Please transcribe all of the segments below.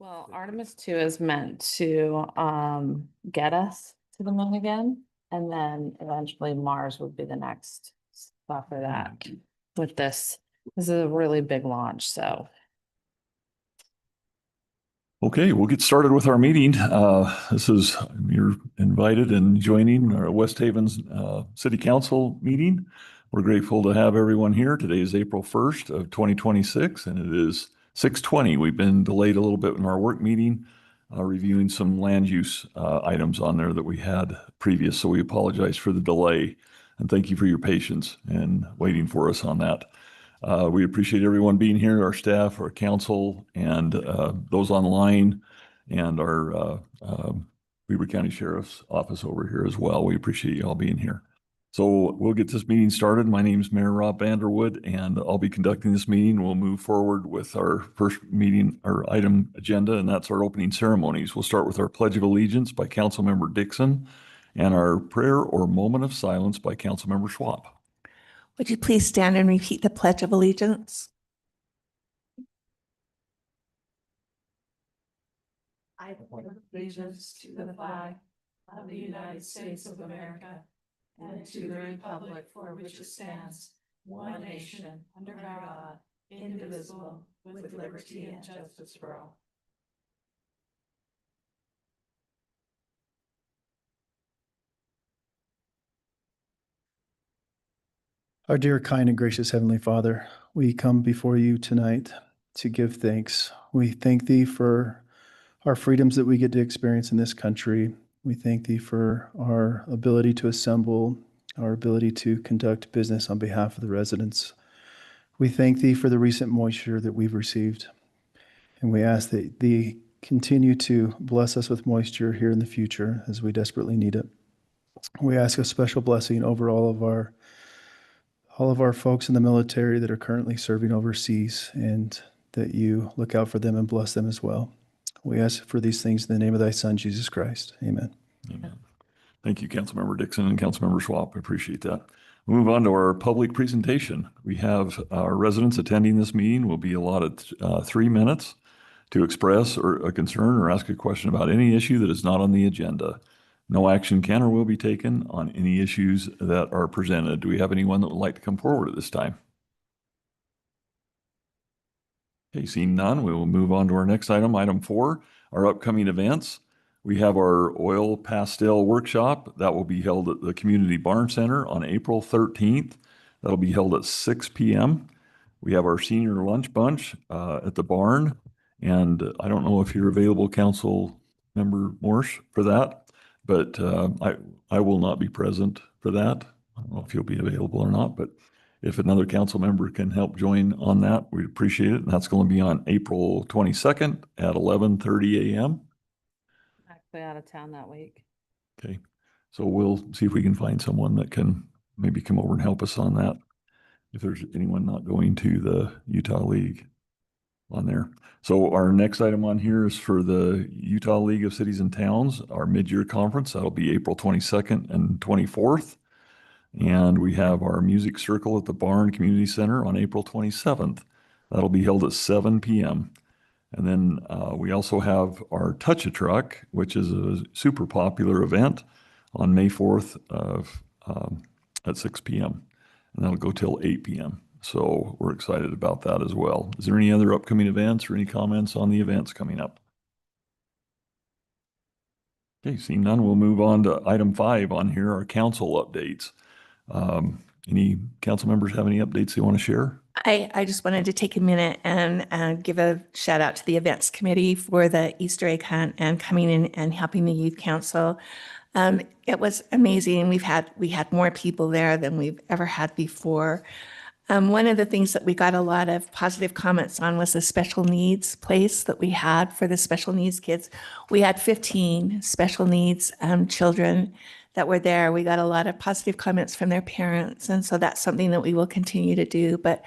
Well, Artemis 2 is meant to get us to the moon again, and then eventually Mars would be the next stop for that with this. This is a really big launch, so. Okay, we'll get started with our meeting. You're invited and joining our West Havens City Council meeting. We're grateful to have everyone here. Today is April 1st of 2026, and it is 6:20. We've been delayed a little bit in our work meeting, reviewing some land use items on there that we had previous, so we apologize for the delay, and thank you for your patience and waiting for us on that. We appreciate everyone being here, our staff, our council, and those online, and our Weber County Sheriff's Office over here as well. We appreciate you all being here. So we'll get this meeting started. My name is Mayor Rob Vanderwood, and I'll be conducting this meeting. We'll move forward with our first meeting, our item agenda, and that's our opening ceremonies. We'll start with our Pledge of Allegiance by Councilmember Dixon and our prayer or moment of silence by Councilmember Schwab. Would you please stand and repeat the Pledge of Allegiance? I pledge allegiance to the flag of the United States of America and to the republic for which it stands, one nation, under God, indivisible, with liberty and justice for all. Our dear, kind, and gracious Heavenly Father, we come before you tonight to give thanks. We thank thee for our freedoms that we get to experience in this country. We thank thee for our ability to assemble, our ability to conduct business on behalf of the residents. We thank thee for the recent moisture that we've received. And we ask that thee continue to bless us with moisture here in the future as we desperately need it. We ask a special blessing over all of our folks in the military that are currently serving overseas, and that you look out for them and bless them as well. We ask for these things in the name of thy Son, Jesus Christ. Amen. Amen. Thank you, Councilmember Dixon and Councilmember Schwab. I appreciate that. We'll move on to our public presentation. We have our residents attending this meeting will be allotted 3 minutes to express a concern or ask a question about any issue that is not on the agenda. No action can or will be taken on any issues that are presented. Do we have anyone that would like to come forward at this time? Okay, seeing none, we will move on to our next item, item 4, our upcoming events. We have our oil pastel workshop that will be held at the Community Barn Center on April 13th. That'll be held at 6 p.m. We have our senior lunch bunch at the barn, and I don't know if you're available, Council Member Morse, for that, but I will not be present for that. I don't know if you'll be available or not, but if another council member can help join on that, we'd appreciate it. And that's going to be on April 22nd at 11:30 a.m. Actually out of town that week. Okay, so we'll see if we can find someone that can maybe come over and help us on that, if there's anyone not going to the Utah League on there. So our next item on here is for the Utah League of Cities and Towns, our mid-year conference. That'll be April 22nd and 24th. And we have our music circle at the Barn Community Center on April 27th. That'll be held at 7 p.m. And then we also have our Touch a Truck, which is a super popular event on May 4th at 6 p.m. And that'll go till 8 p.m. So we're excited about that as well. Is there any other upcoming events or any comments on the events coming up? Okay, seeing none, we'll move on to item 5 on here, our council updates. Any council members have any updates they want to share? I just wanted to take a minute and give a shout out to the events committee for the Easter egg hunt and coming in and helping the youth council. It was amazing. We had more people there than we've ever had before. One of the things that we got a lot of positive comments on was the special needs place that we had for the special needs kids. We had 15 special needs children that were there. We got a lot of positive comments from their parents, and so that's something that we will continue to do. But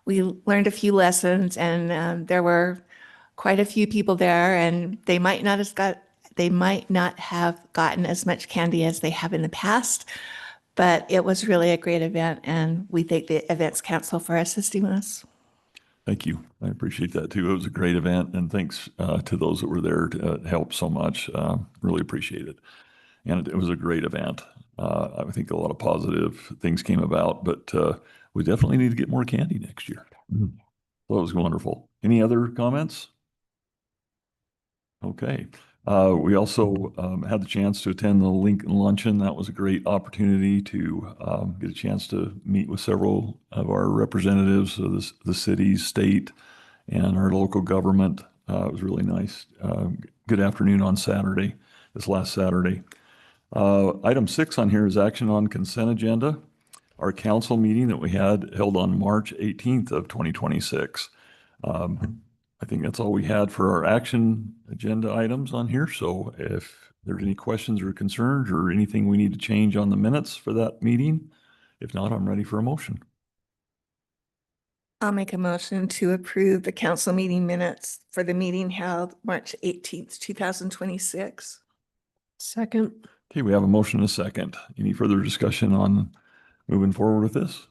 we learned a few lessons, and there were quite a few people there, and they might not have gotten as much candy as they have in the past, but it was really a great event, and we thank the Events Council for assisting us. Thank you. I appreciate that too. It was a great event, and thanks to those that were there to help so much. Really appreciate it. And it was a great event. I think a lot of positive things came about, but we definitely need to get more candy next year. So it was wonderful. Any other comments? Okay. We also had the chance to attend the Lincoln Luncheon. That was a great opportunity to get a chance to meet with several of our representatives of the city, state, and our local government. It was really nice. Good afternoon on Saturday, this last Saturday. Item 6 on here is action on consent agenda. Our council meeting that we had held on March 18th of 2026. I think that's all we had for our action agenda items on here. So if there's any questions or concerns or anything we need to change on the minutes for that meeting, if not, I'm ready for a motion. I'll make a motion to approve the council meeting minutes for the meeting held March 18th, 2026. Second. Okay, we have a motion and a second. Any further discussion on moving forward with this?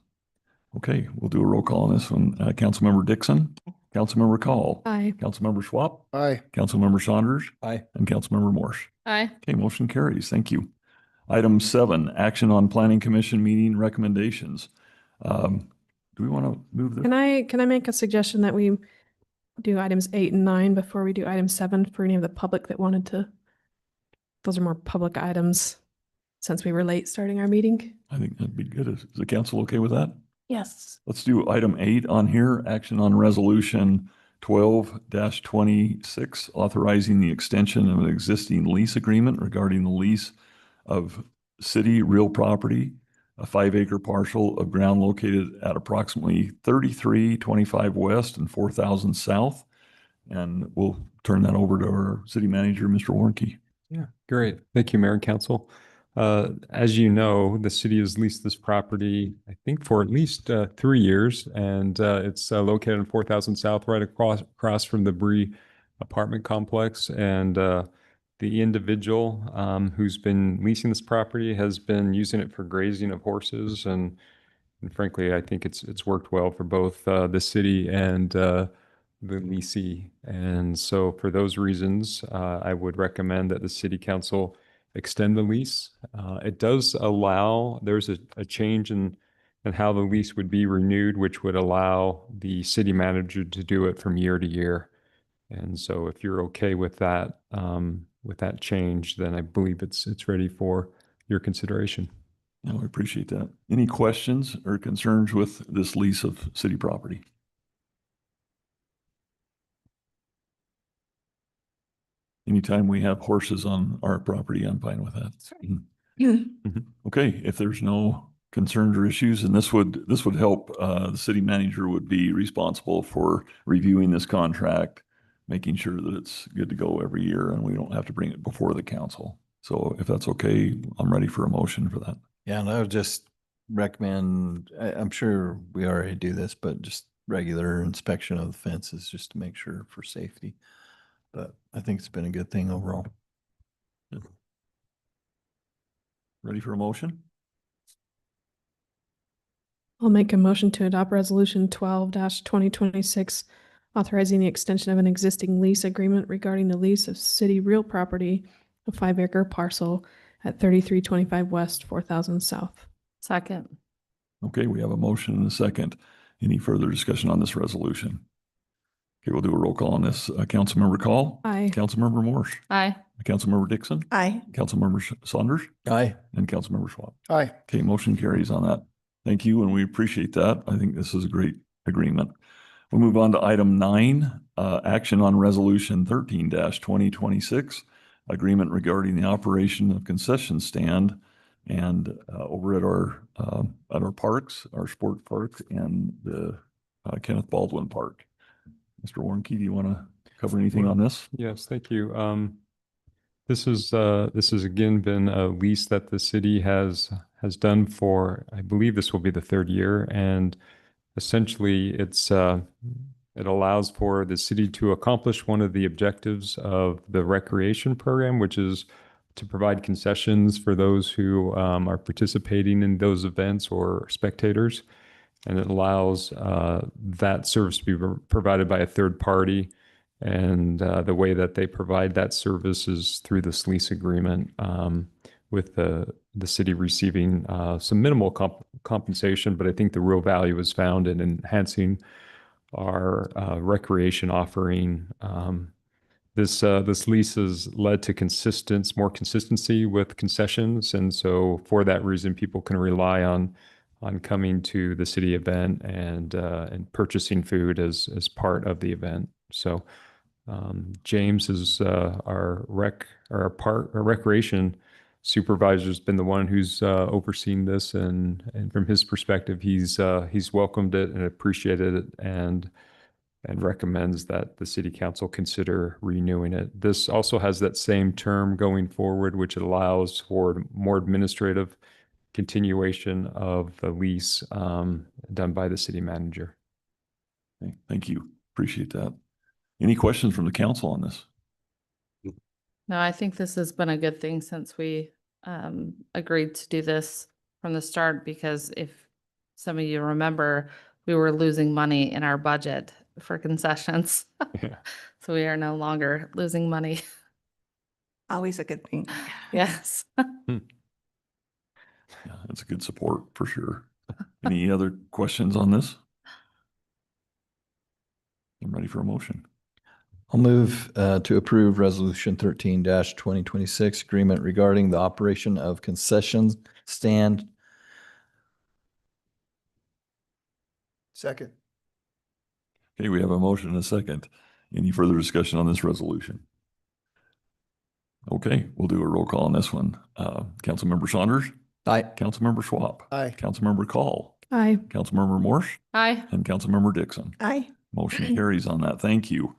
Okay, we'll do a roll call on this one. Councilmember Dixon, Councilmember Call, Aye. Councilmember Schwab, Aye. Councilmember Saunders, Aye. and Councilmember Morse. Aye. Okay, motion carries. Thank you. Item 7, action on planning commission meeting recommendations. Do we want to move this? Can I make a suggestion that we do items 8 and 9 before we do item 7 for any of the public that wanted to? Those are more public items since we were late starting our meeting. I think that'd be good. Is the council okay with that? Yes. Let's do item 8 on here, action on resolution 12-26, authorizing the extension of an existing lease agreement regarding the lease of city real property, a 5-acre parcel of ground located at approximately 3325 West and 4000 South. And we'll turn that over to our city manager, Mr. Warnke. Yeah, great. Thank you, Mayor and Council. As you know, the city has leased this property, I think, for at least 3 years, and it's located in 4000 South, right across from the Bree apartment complex. And the individual who's been leasing this property has been using it for grazing of horses, and frankly, I think it's worked well for both the city and the leasee. And so for those reasons, I would recommend that the city council extend the lease. It does allow, there's a change in how the lease would be renewed, which would allow the city manager to do it from year to year. And so if you're okay with that change, then I believe it's ready for your consideration. No, I appreciate that. Any questions or concerns with this lease of city property? Anytime we have horses on our property, I'm fine with that. Okay, if there's no concerns or issues, and this would help, the city manager would be responsible for reviewing this contract, making sure that it's good to go every year and we don't have to bring it before the council. So if that's okay, I'm ready for a motion for that. Yeah, and I would just recommend, I'm sure we already do this, but just regular inspection of the fences just to make sure for safety. But I think it's been a good thing overall. Ready for a motion? I'll make a motion to adopt resolution 12-2026, authorizing the extension of an existing lease agreement regarding the lease of city real property, a 5-acre parcel at 3325 West, 4000 South. Second. Okay, we have a motion and a second. Any further discussion on this resolution? Okay, we'll do a roll call on this. Councilmember Call. Aye. Councilmember Morse. Aye. Councilmember Dixon. Aye. Councilmember Saunders. Aye. And Councilmember Schwab. Aye. Okay, motion carries on that. Thank you, and we appreciate that. I think this is a great agreement. We'll move on to item 9, action on resolution 13-2026, agreement regarding the operation of concession stand and over at our parks, our sport park and the Kenneth Baldwin Park. Mr. Warnke, do you want to cover anything on this? Yes, thank you. This has again been a lease that the city has done for, I believe this will be the 3rd year, and essentially it allows for the city to accomplish one of the objectives of the recreation program, which is to provide concessions for those who are participating in those events or spectators. and it allows that service to be provided by a third party. And the way that they provide that service is through this lease agreement, with the city receiving some minimal compensation. But I think the real value is found in enhancing our recreation offering. This lease has led to more consistency with concessions, and so for that reason, people can rely on coming to the city event and purchasing food as part of the event. So James is our recreation supervisor, has been the one who's overseen this, and from his perspective, he's welcomed it and appreciated it, and recommends that the city council consider renewing it. This also has that same term going forward, which allows for more administrative continuation of the lease done by the city manager. Okay, thank you. Appreciate that. Any questions from the council on this? No, I think this has been a good thing since we agreed to do this from the start, because if some of you remember, we were losing money in our budget for concessions. Yeah. So we are no longer losing money. Always a good thing. Yes. Yeah, that's a good support for sure. Any other questions on this? I'm ready for a motion. I'll move to approve Resolution 13-2026 agreement regarding the operation of concessions stand. Second. Okay, we have a motion and a second. Any further discussion on this resolution? Okay, we'll do a roll call on this one. Councilmember Saunders, Aye. Councilmember Schwab, Aye. Councilmember Call, Aye. Councilmember Morse, Hi. and Councilmember Dixon. Aye. Motion carries on that. Thank you.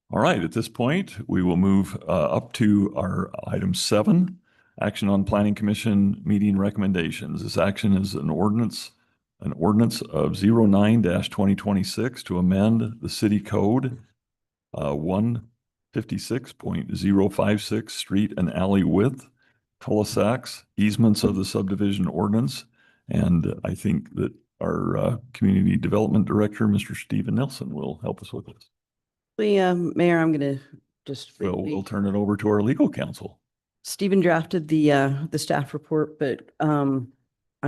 All right, at this point, we will move up to our item 7, action on Planning Commission meeting recommendations. This action is an ordinance of 09-2026 to amend the city code 156.056 street and alley width, cul-de-sacs, easements of the subdivision ordinance. And I think that our community development director, Mr. Stephen Nelson, will help us with this. Mayor, I'm going to just. We'll turn it over to our legal counsel. Stephen drafted the staff report, but I'm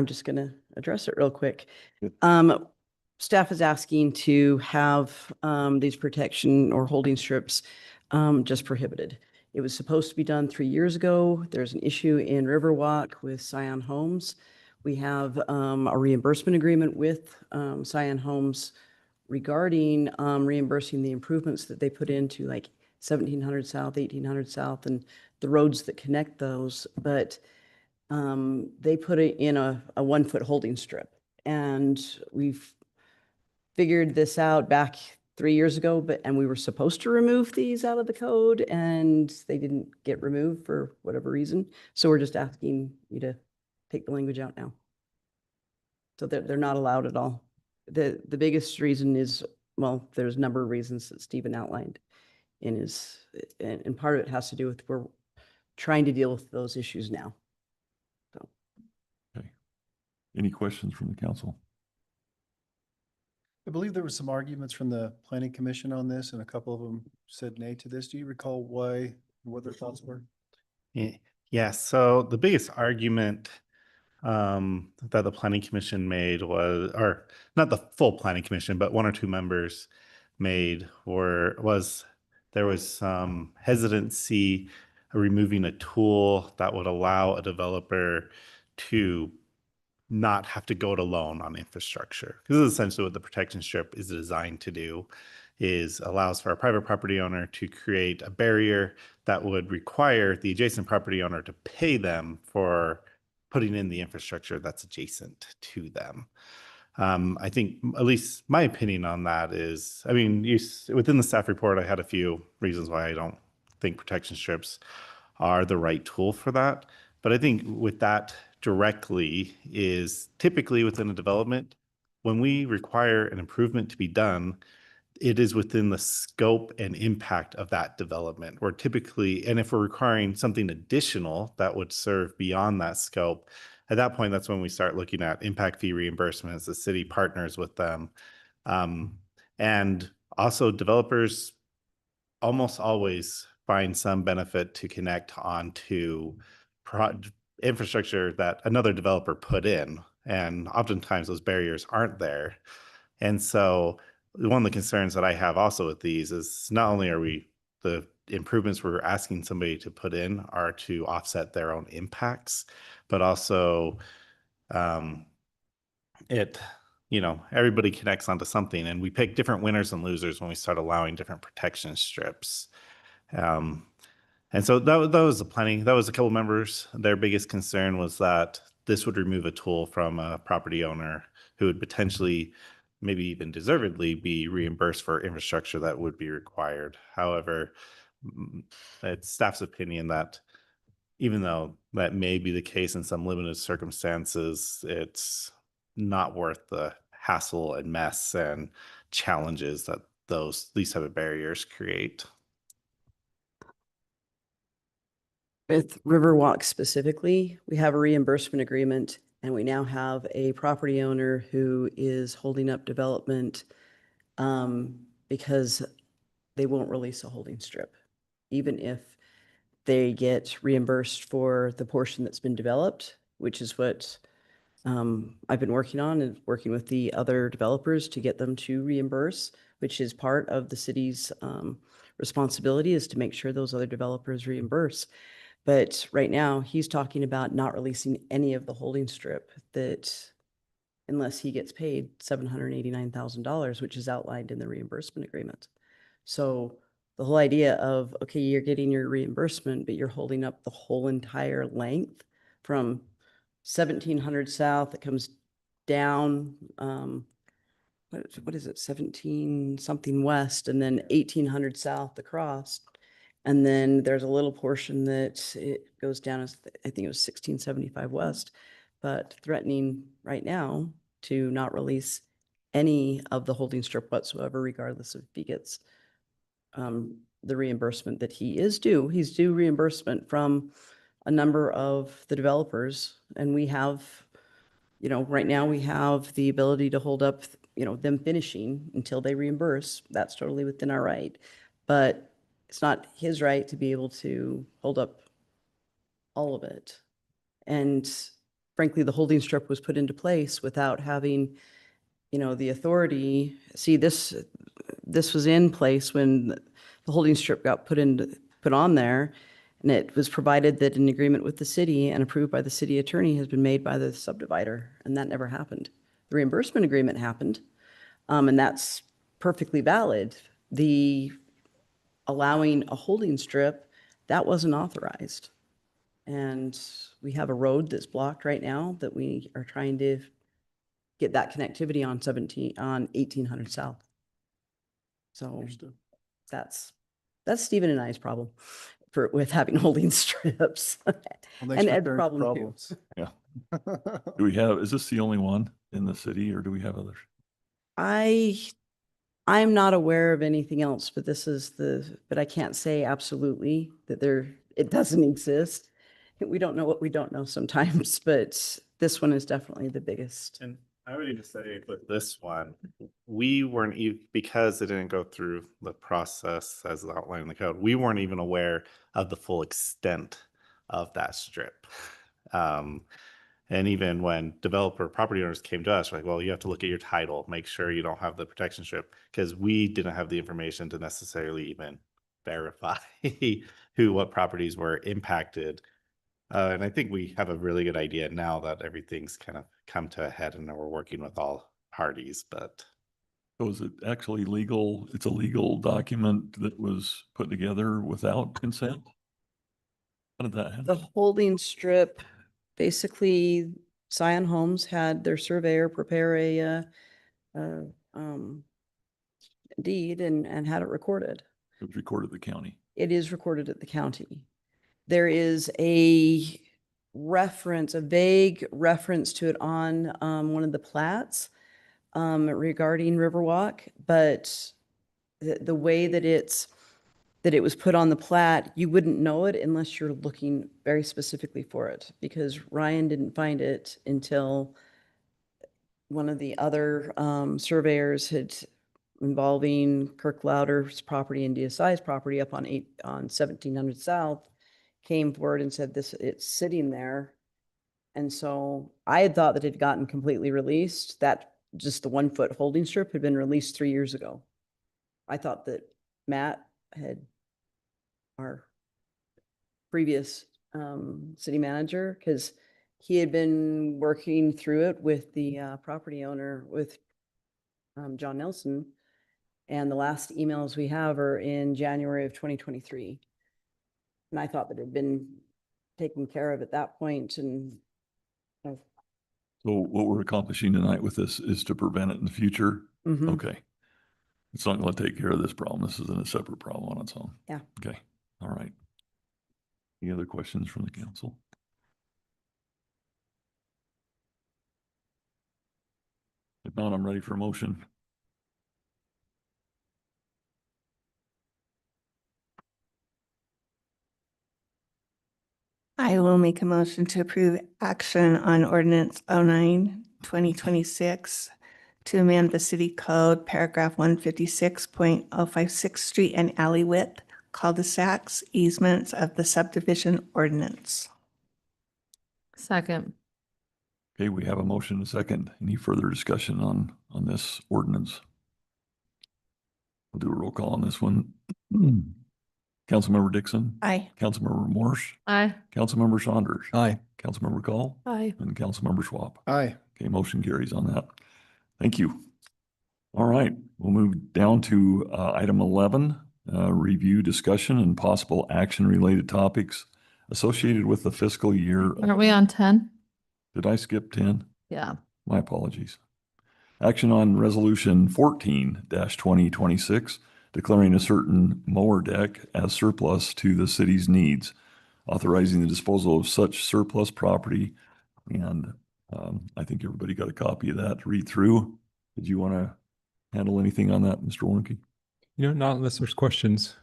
just going to address it real quick. Staff is asking to have these protection or holding strips just prohibited. It was supposed to be done 3 years ago. There's an issue in Riverwalk with Scion Homes. We have a reimbursement agreement with Scion Homes regarding reimbursing the improvements that they put into like 1700 South, 1800 South, and the roads that connect those. But they put it in a 1-foot holding strip. And we've figured this out back 3 years ago, and we were supposed to remove these out of the code, and they didn't get removed for whatever reason. So we're just asking you to take the language out now. So they're not allowed at all. The biggest reason is, well, there's a number of reasons that Stephen outlined in his, and part of it has to do with we're trying to deal with those issues now. So. Okay. Any questions from the council? I believe there were some arguments from the planning commission on this, and a couple of them said nay to this. Do you recall why, what their thoughts were? Yeah, so the biggest argument that the planning commission made was, or not the full planning commission, but 1 or 2 members made was there was some hesitancy removing a tool that would allow a developer to not have to go it alone on infrastructure. This is essentially what the protection strip is designed to do, is allows for a private property owner to create a barrier that would require the adjacent property owner to pay them for putting in the infrastructure that's adjacent to them. I think, at least my opinion on that is, I mean, within the staff report, I had a few reasons why I don't think protection strips are the right tool for that. But I think with that directly is typically within a development, when we require an improvement to be done, it is within the scope and impact of that development. We're typically, and if we're requiring something additional that would serve beyond that scope, at that point, that's when we start looking at impact fee reimbursements. The city partners with them. And also developers almost always find some benefit to connect onto infrastructure that another developer put in. And oftentimes those barriers aren't there. And so one of the concerns that I have also with these is not only are the improvements we're asking somebody to put in are to offset their own impacts, but also everybody connects onto something, and we pick different winners and losers when we start allowing different protection strips. And so that was the planning. That was a couple members. Their biggest concern was that this would remove a tool from a property owner who would potentially, maybe even deservedly, be reimbursed for infrastructure that would be required. However, it's staff's opinion that even though that may be the case in some limited circumstances, it's not worth the hassle and mess and challenges that these type of barriers create. With Riverwalk specifically, we have a reimbursement agreement, and we now have a property owner who is holding up development because they won't release a holding strip, even if they get reimbursed for the portion that's been developed, which is what I've been working on and working with the other developers to get them to reimburse, which is part of the city's responsibility, is to make sure those other developers reimburse. But right now, he's talking about not releasing any of the holding strip unless he gets paid $789,000, which is outlined in the reimbursement agreement. So the whole idea of, okay, you're getting your reimbursement, but you're holding up the whole entire length from 1700 South, it comes down, what is it, 17 something west, and then 1800 South across. And then there's a little portion that it goes down as, I think it was 1675 west, but threatening right now to not release any of the holding strip whatsoever, regardless if he gets the reimbursement that he is due. He's due reimbursement from a number of the developers, and we have, right now we have the ability to hold up, them finishing until they reimburse. That's totally within our right. But it's not his right to be able to hold up all of it. And frankly, the holding strip was put into place without having, the authority. See, this was in place when the holding strip got put on there, and it was provided that an agreement with the city and approved by the city attorney has been made by the subdivider, and that never happened. The reimbursement agreement happened, and that's perfectly valid. The allowing a holding strip, that wasn't authorized. And we have a road that's blocked right now that we are trying to get that connectivity on 1800 South. So that's Stephen and I's problem with having holding strips. And Ed's problem too. Yeah. Is this the only one in the city, or do we have others? I'm not aware of anything else, but but I can't say absolutely that it doesn't exist. We don't know what we don't know sometimes, but this one is definitely the biggest. And I would even say with this one, we weren't because it didn't go through the process as outlined in the code, we weren't even aware of the full extent of that strip. And even when property owners came to us, like, well, you have to look at your title, make sure you don't have the protection strip, because we didn't have the information to necessarily even verify what properties were impacted. And I think we have a really good idea now that everything's kind of come to a head and we're working with all parties, but. So is it actually legal? It's a legal document that was put together without consent? How did that happen? The holding strip, basically, Scion Homes had their surveyor prepare a deed and had it recorded. It was recorded at the county. It is recorded at the county. There is a vague reference to it on one of the plats regarding Riverwalk, but the way that it's that it was put on the plat, you wouldn't know it unless you're looking very specifically for it, because Ryan didn't find it until one of the other surveyors had, involving Kirk Louder's property and DSI's property up on 1700 South, came forward and said this, it's sitting there. And so I had thought that it had gotten completely released, that just the 1 foot holding strip had been released 3 years ago. I thought that Matt had, our previous city manager, because he had been working through it with the property owner, with John Nelson. And the last emails we have are in January of 2023. And I thought that it had been taken care of at that point, and So what we're accomplishing tonight with this is to prevent it in the future? Mhm. Okay. It's not going to take care of this problem. This isn't a separate problem on its own. Yeah. Okay, all right. Any other questions from the council? If not, I'm ready for a motion. I will make a motion to approve action on ordinance 09-2026 to amend the city code paragraph 156.056 street and alley width, cul-de-sacs, easements of the subdivision ordinance. Second. Okay, we have a motion and a second. Any further discussion on this ordinance? We'll do a roll call on this one. Councilmember Dixon? Aye. Councilmember Morse? Aye. Councilmember Saunders? Aye. Councilmember Call? Aye. And Councilmember Schwab? Aye. Okay, motion carries on that. Thank you. All right, we'll move down to item 11, review, discussion, and possible action-related topics associated with the fiscal year. Aren't we on 10? Did I skip 10? Yeah. My apologies. Action on Resolution 14-2026, declaring a certain mower deck as surplus to the city's needs, authorizing the disposal of such surplus property. And I think everybody got a copy of that to read through. Did you want to handle anything on that, Mr. Warnke? Not unless there's questions.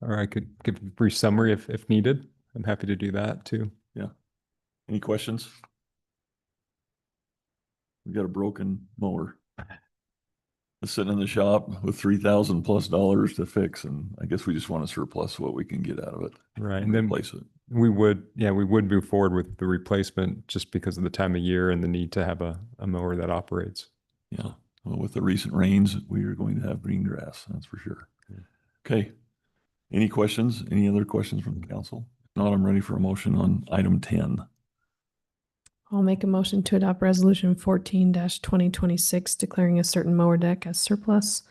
Or I could give a brief summary if needed. I'm happy to do that too. Any questions? We got a broken mower. It's sitting in the shop with $3,000+ to fix, and I guess we just want to surplus what we can get out of it. Right. And then Replace it. we would move forward with the replacement just because of the time of year and the need to have a mower that operates. Yeah. Well, with the recent rains, we are going to have green grass, that's for sure. Okay. Any questions? Any other questions from the council? If not, I'm ready for a motion on item 10. I'll make a motion to adopt resolution 14-2026, declaring a certain mower deck as surplus,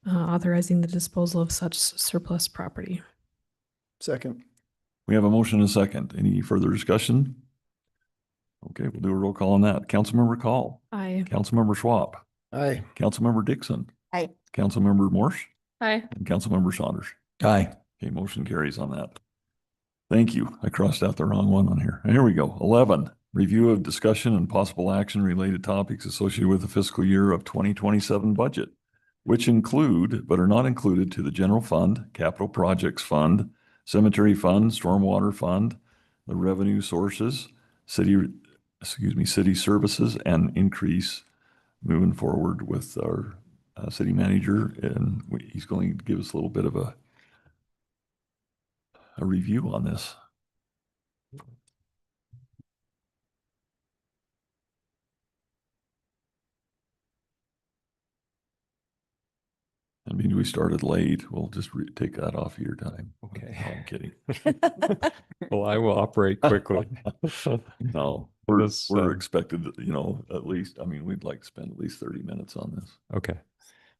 authorizing the disposal of such surplus property. Second. We have a motion and a second. Any further discussion? Okay, we'll do a roll call on that. Councilmember Call. Aye. Councilmember Schwab. Aye. Councilmember Dixon. Aye. Councilmember Morse. Aye. And Councilmember Saunders. Aye. Okay, motion carries on that. Thank you. I crossed out the wrong one on here. Here we go. 11, review of discussion and possible action related topics associated with the fiscal year of 2027 budget, which include, but are not included to the general fund, capital projects fund, cemetery fund, stormwater fund, the revenue sources, city services, and increase moving forward with our city manager. And he's going to give us a little bit of a review on this. I mean, we started late. We'll just take that off of your time. Okay. No, I'm kidding. Well, I will operate quickly. No, This, we're expected, at least, we'd like to spend at least 30 minutes on this. Okay.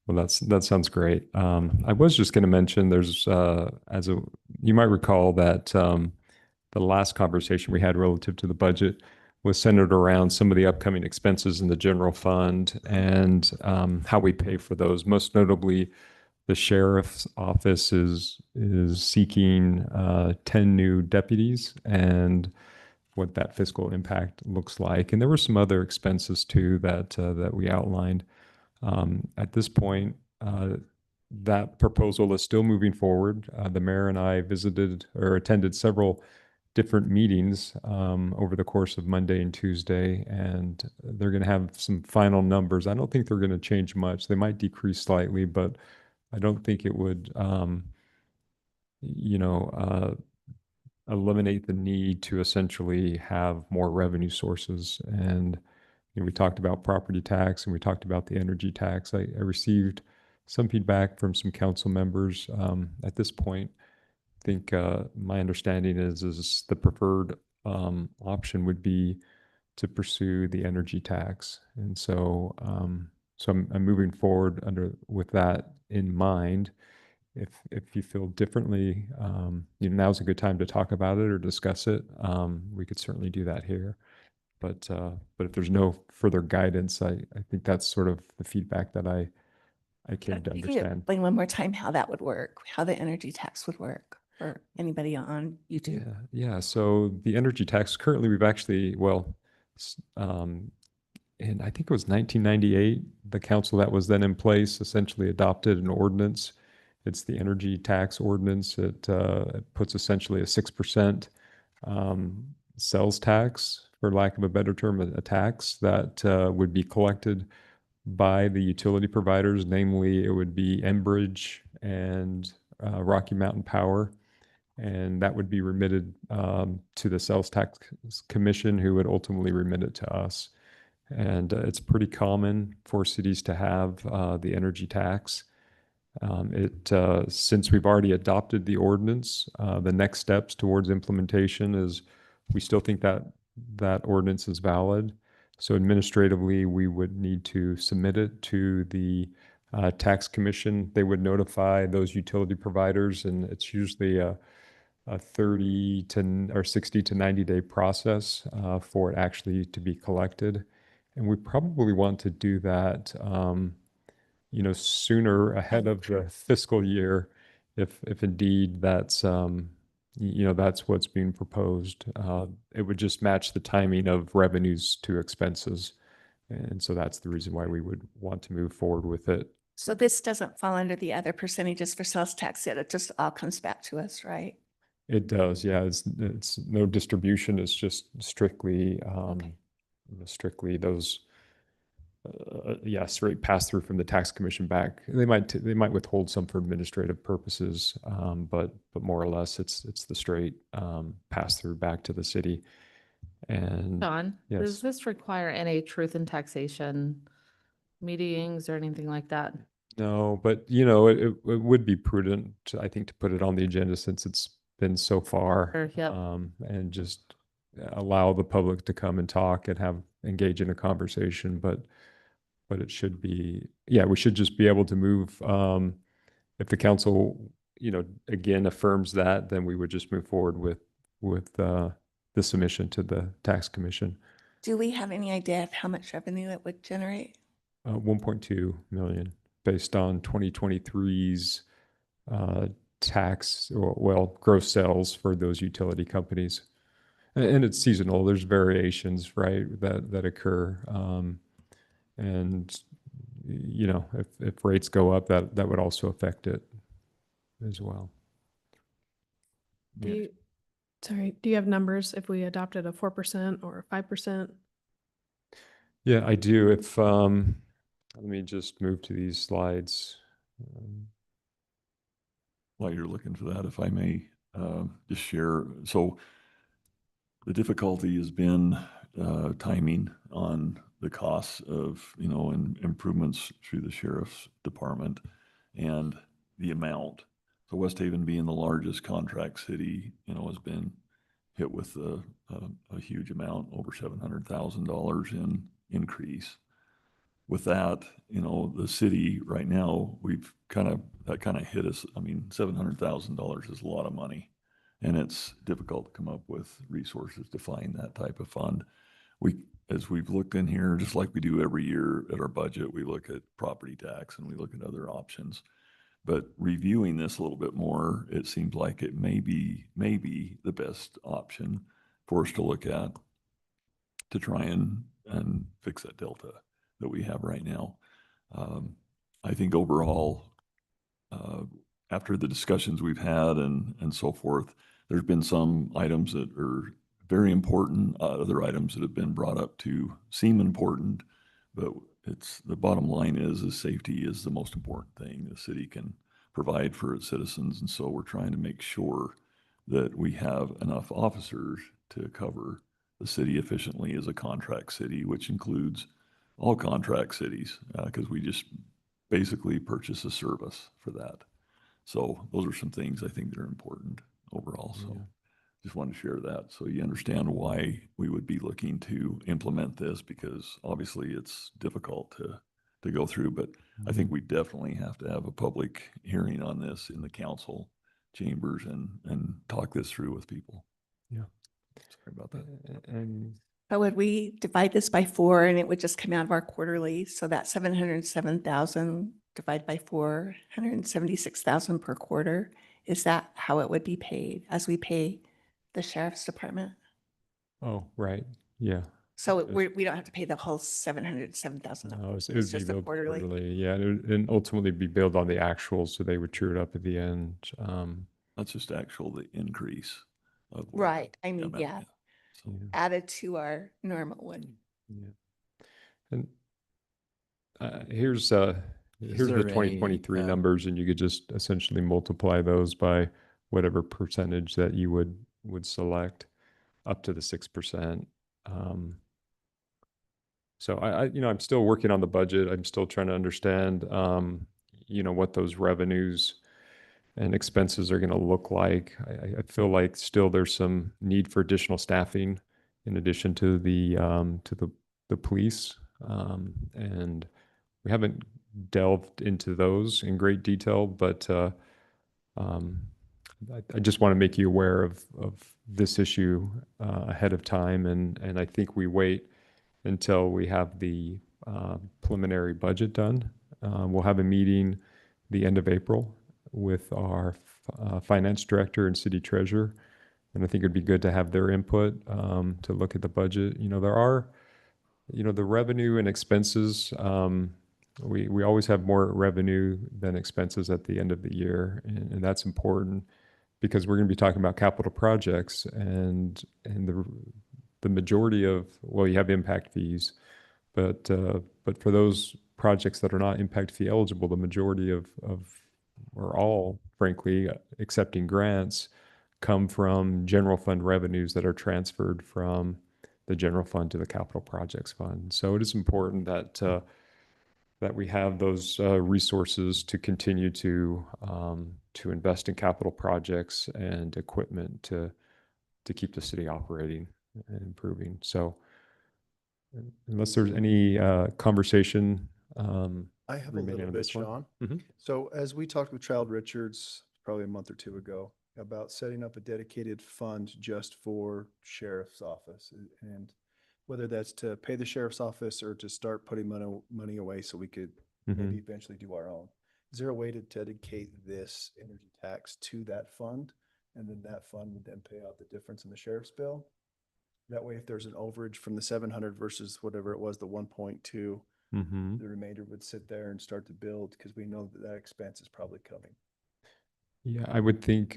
Well, that sounds great. I was just going to mention there's you might recall that the last conversation we had relative to the budget was centered around some of the upcoming expenses in the general fund and how we pay for those. Most notably, the sheriff's office is seeking 10 new deputies and what that fiscal impact looks like. And there were some other expenses too that we outlined. At this point, that proposal is still moving forward. The mayor and I visited or attended several different meetings over the course of Monday and Tuesday, and they're going to have some final numbers. I don't think they're going to change much. They might decrease slightly, but I don't think it would, eliminate the need to essentially have more revenue sources. And we talked about property tax and we talked about the energy tax. I received some feedback from some council members. At this point, I think my understanding is the preferred option would be to pursue the energy tax. And so, I'm moving forward with that in mind. If you feel differently, now's a good time to talk about it or discuss it. We could certainly do that here. But if there's no further guidance, I think that's sort of the feedback that I came to Can you understand. explain one more time how that would work, how the energy tax would work for anybody on YouTube? Yeah. So the energy tax currently, we've actually, and I think it was 1998, the council that was then in place essentially adopted an ordinance. It's the energy tax ordinance. It puts essentially a 6% sales tax, for lack of a better term, a tax that would be collected by the utility providers. Namely, it would be Enbridge and Rocky Mountain Power. And that would be remitted to the Sales Tax Commission, who would ultimately remit it to us. And it's pretty common for cities to have the energy tax. Since we've already adopted the ordinance, the next steps towards implementation is we still think that that ordinance is valid. So administratively, we would need to submit it to the tax commission. They would notify those utility providers, and it's usually a 30 to or 60 to 90-day process for it actually to be collected. And we probably want to do that sooner ahead of the fiscal year, if indeed that's that's what's being proposed. It would just match the timing of revenues to expenses, and so that's the reason why we would want to move forward with it. So this doesn't fall under the other percentages for sales tax yet. It just all comes back to us, right? It does, yeah. It's no distribution. It's just strictly strictly those. Straight pass through from the tax commission back. They might withhold some for administrative purposes, but more or less it's the straight pass through back to the city. And John, yes. does this require any truth in taxation meetings or anything like that? No, but it would be prudent, I think, to put it on the agenda since it's been so far, Sure, yep. and just allow the public to come and talk and engage in a conversation. But it should be, we should just be able to move. If the council, again affirms that, then we would just move forward with the submission to the tax commission. Do we have any idea of how much revenue it would generate? 1.2 million based on 2023's tax, gross sales for those utility companies. And it's seasonal. There's variations, right, that occur. And if rates go up, that would also affect it as well. Do you have numbers if we adopted a 4% or 5%? Yeah, I do. If let me just move to these slides. While you're looking for that, if I may just share. So the difficulty has been timing on the costs of, and improvements through the sheriff's department and the amount. So West Haven being the largest contract city, has been hit with a huge amount, over $700,000 in increase. With that, the city right now, that kind of hit us. I mean, $700,000 is a lot of money, and it's difficult to come up with resources to find that type of fund. As we've looked in here, just like we do every year at our budget, we look at property tax and we look at other options. But reviewing this a little bit more, it seems like it may be the best option for us to look at to try and fix that delta that we have right now. I think overall, after the discussions we've had and so forth, there's been some items that are very important, other items that have been brought up to seem important, but it's, the bottom line is safety is the most important thing the city can provide for its citizens. And so we're trying to make sure that we have enough officers to cover the city efficiently as a contract city, which includes all contract cities, because we just basically purchase a service for that. So those are some things I think that are important overall. So just wanted to share that so you understand why we would be looking to implement this, because obviously it's difficult to go through, but I think we definitely have to have a public hearing on this in the council chambers and talk this through with people. Yeah. Sorry about that. And But would we divide this by 4 and it would just come out of our quarterly? So that 707,000 divided by 4, 176,000 per quarter. Is that how it would be paid as we pay the sheriff's department? oh, right, yeah. So Yes. we don't have to pay the whole 707,000. No, it It's would be just a billed quarterly. quarterly. Yeah, and ultimately be billed on the actuals, so they would true it up at the end. That's just actual, the increase of. what- Right. I mean, but yeah, So, Yeah. added to our normal one. Yeah. And here's the there any, 2023 numbers, and you could just essentially multiply those by whatever percentage that you would select up to the 6%. So I'm still working on the budget. I'm still trying to understand, what those revenues and expenses are going to look like. I feel like still there's some need for additional staffing in addition to the police. And we haven't delved into those in great detail, but I just want to make you aware of this issue ahead of time. And I think we wait until we have the preliminary budget done. We'll have a meeting the end of April with our finance director and city treasurer. And I think it'd be good to have their input to look at the budget. There are, the revenue and expenses. We always have more revenue than expenses at the end of the year. And that's important because we're going to be talking about capital projects and the majority of, well, you have impact fees, but for those projects that are not impact fee eligible, the majority of or all, frankly, accepting grants come from general fund revenues that are transferred from the general fund to the capital projects fund. So it is important that we have those resources to continue to invest in capital projects and equipment to keep the city operating and improving. So unless there's any conversation I have a remaining little on bit, this one. Sean. Mhm. So as we talked with Child Richards probably a month or two ago about setting up a dedicated fund just for sheriff's office, and whether that's to pay the sheriff's office or to start putting money away so we could maybe Mhm. eventually do our own. Is there a way to dedicate this energy tax to that fund? And then that fund would then pay out the difference in the sheriff's bill? That way, if there's an overage from the 700 versus whatever it was, the 1.2, Mhm. the remainder would sit there and start to build because we know that that expense is probably coming. Yeah, I would think,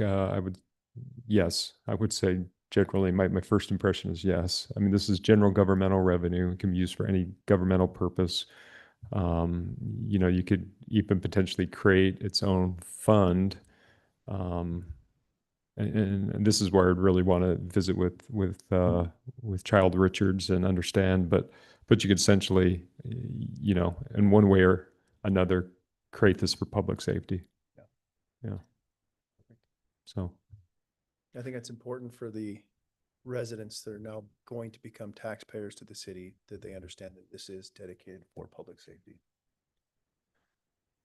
yes, I would say generally my first impression is yes. I mean, this is general governmental revenue. It can be used for any governmental purpose. You could even potentially create its own fund. And this is where I'd really want to visit with Child Richards and understand, but you could essentially, in one way or another, create this for public safety. Yeah. Yeah. So, I think it's important for the residents that are now going to become taxpayers to the city, that they understand that this is dedicated for public safety.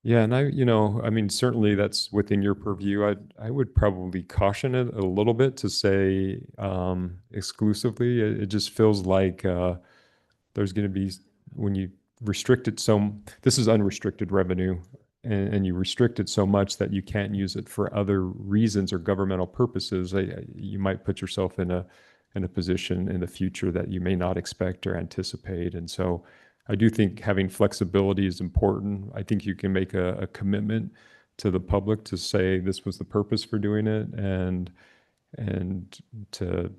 yeah, and I mean, certainly that's within your purview. I would probably caution it a little bit to say exclusively. It just feels like there's going to be, when you restrict it this is unrestricted revenue, and you restrict it so much that you can't use it for other reasons or governmental purposes. You might put yourself in a position in the future that you may not expect or anticipate. And so I do think having flexibility is important. I think you can make a commitment to the public to say this was the purpose for doing it, and to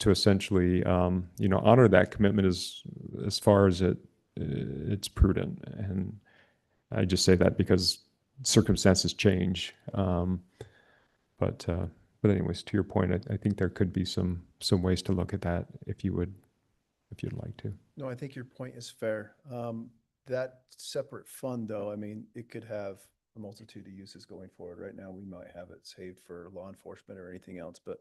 essentially honor that commitment as far as it's prudent. And I just say that because circumstances change. But anyways, to your point, I think there could be some ways to look at that if you'd like to. No, I think your point is fair. That separate fund, though, I mean, it could have a multitude of uses going forward. Right now, we might have it saved for law enforcement or anything else, but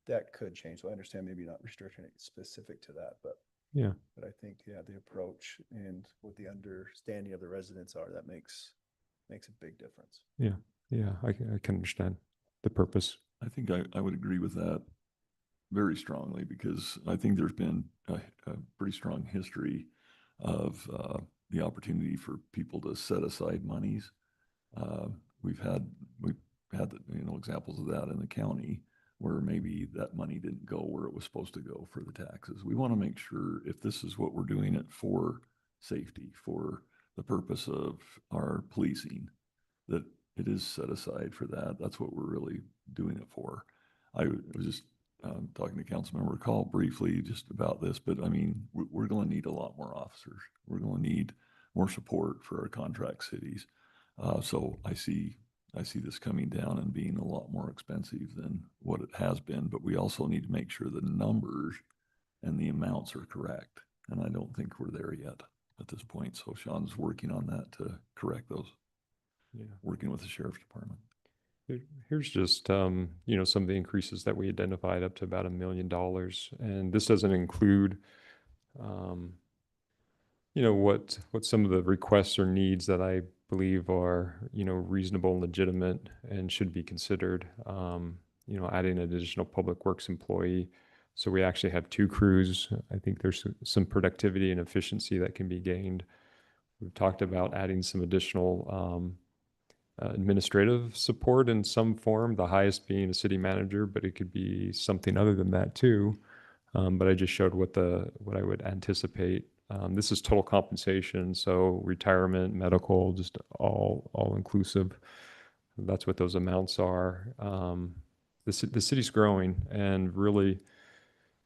that could change. So I understand maybe not restricting it specific to that, but Yeah. but I think, yeah, the approach and what the understanding of the residents are, that makes a big difference. Yeah, I can understand the purpose. I think I would agree with that very strongly, because I think there's been a pretty strong history of the opportunity for people to set aside monies. We've had examples of that in the county where maybe that money didn't go where it was supposed to go for the taxes. We want to make sure, if this is what we're doing it for, safety, for the purpose of our policing, that it is set aside for that. That's what we're really doing it for. I was just talking to Councilmember Call briefly just about this, but I mean, we're going to need a lot more officers. We're going to need more support for our contract cities. So I see this coming down and being a lot more expensive than what it has been, but we also need to make sure the numbers and the amounts are correct. And I don't think we're there yet at this point. So Sean's working on that to correct those, working with the sheriff's department. Here's just, some of the increases that we identified, up to about $1 million. And this doesn't include, what some of the requests or needs that I believe are, reasonable and legitimate and should be considered. Adding an additional public works employee. So we actually have 2 crews. I think there's some productivity and efficiency that can be gained. We've talked about adding some additional administrative support in some form, the highest being a city manager, but it could be something other than that too. But I just showed what I would anticipate. This is total compensation, so retirement, medical, just all inclusive. That's what those amounts are. The city's growing, and really,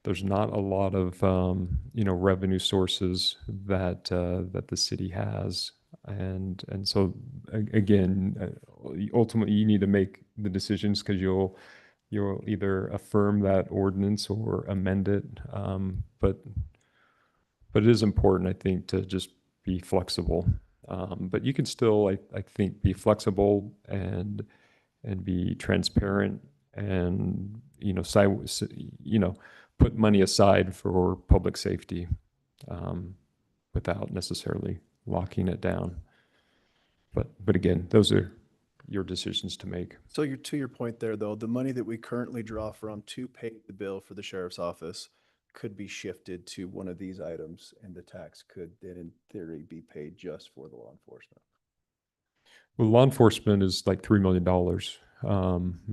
there's not a lot of revenue sources that the city has, and so again, ultimately, you need to make the decisions, because you'll either affirm that ordinance or amend it. But it is important, I think, to just be flexible. But you can still, I think, be flexible and be transparent, and put money aside for public safety without necessarily locking it down. But again, those are your decisions to make. So to your point there, though, the money that we currently draw from to pay the bill for the sheriff's office could be shifted to one of these items, and the tax could then in theory be paid just for the law enforcement. Well, law enforcement is like $3 million.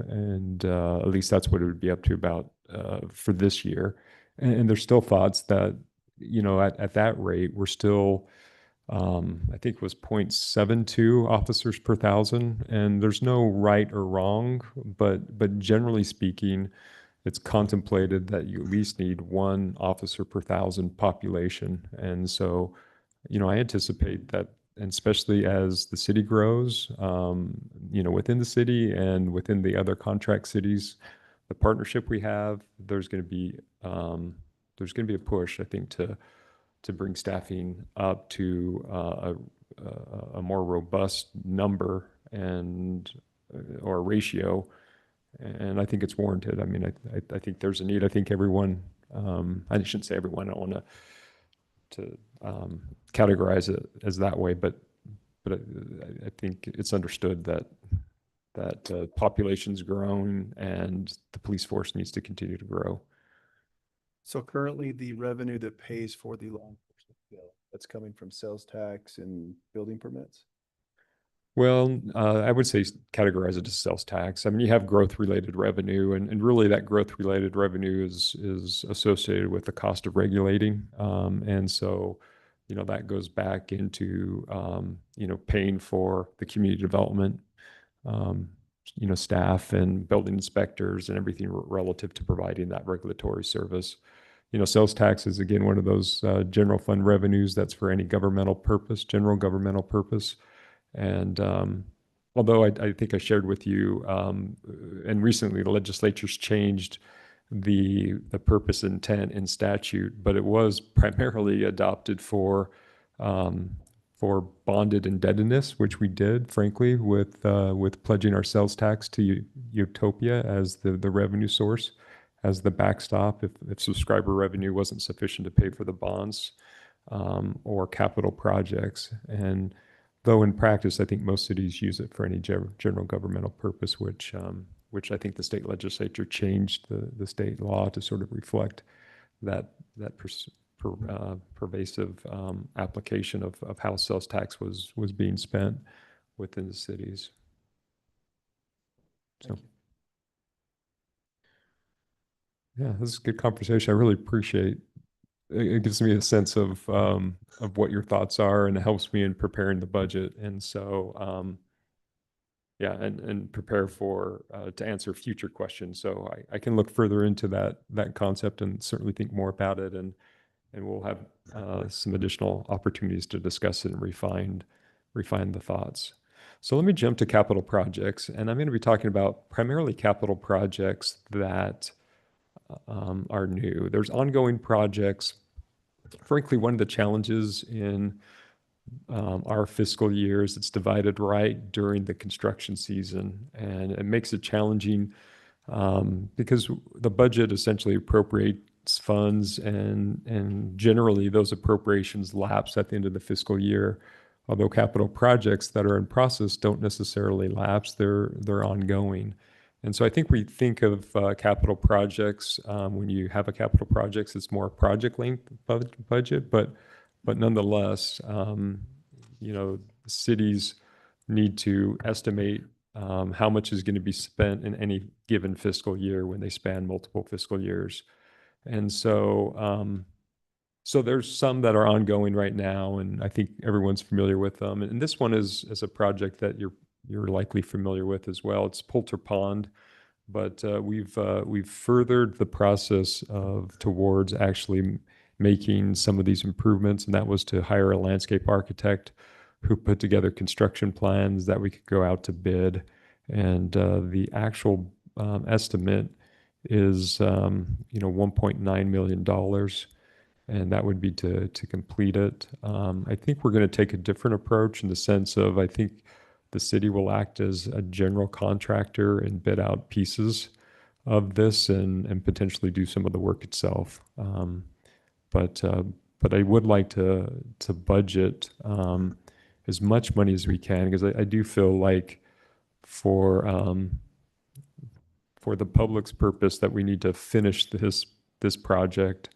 And at least that's what it would be up to about for this year. And there's still thoughts that, at that rate, we're still, I think it was 0.72 officers per 1,000. And there's no right or wrong, but generally speaking, it's contemplated that you at least need 1 officer per 1,000 population. And so, I anticipate that, and especially as the city grows, within the city and within the other contract cities, the partnership we have, there's going to be a push, I think, to bring staffing up to a more robust number or ratio. And I think it's warranted. I mean, I think there's a need. I think everyone, I shouldn't say everyone, I don't want to categorize it as that way, but I think it's understood that population's grown and the police force needs to continue to grow. So currently, the revenue that pays for the law enforcement bill, that's coming from sales tax and building permits? Well, I would say categorize it as sales tax. I mean, you have growth-related revenue, and really that growth-related revenue is associated with the cost of regulating. And so, that goes back into, paying for the community development, staff and building inspectors and everything relative to providing that regulatory service. Sales tax is again one of those general fund revenues that's for any governmental purpose, general governmental purpose. And although I think I shared with you, and recently the legislature's changed the purpose intent in statute, but it was primarily adopted for bonded indebtedness, which we did, frankly, with pledging our sales tax to Utopia as the revenue source, as the backstop if subscriber revenue wasn't sufficient to pay for the bonds or capital projects. And though in practice, I think most cities use it for any general governmental purpose, which I think the state legislature changed the state law to sort of reflect that pervasive application of how sales tax was being spent within the cities. So, yeah, this is a good conversation. I really appreciate it. It gives me a sense of what your thoughts are, and it helps me in preparing the budget. And so, yeah, and prepare for to answer future questions. So I can look further into that concept and certainly think more about it, and we'll have some additional opportunities to discuss it and refine the thoughts. So let me jump to capital projects, and I'm going to be talking about primarily capital projects that are new. There's ongoing projects. Frankly, one of the challenges in our fiscal years, it's divided right during the construction season, and it makes it challenging because the budget essentially appropriates funds, and generally those appropriations lapse at the end of the fiscal year. Although capital projects that are in process don't necessarily lapse, they're ongoing. And so I think we think of capital projects, when you have a capital projects, it's more project length budget, but nonetheless, cities need to estimate how much is going to be spent in any given fiscal year when they span multiple fiscal years. And so, so there's some that are ongoing right now, and I think everyone's familiar with them. And this one is a project that you're likely familiar with as well. It's Poulter Pond, but we've furthered the process towards actually making some of these improvements, and that was to hire a landscape architect who put together construction plans that we could go out to bid. And the actual estimate is $1.9 million, and that would be to complete it. I think we're going to take a different approach in the sense of, I think the city will act as a general contractor and bid out pieces of this and potentially do some of the work itself. But I would like to budget as much money as we can, because I do feel like for the public's purpose that we need to finish this project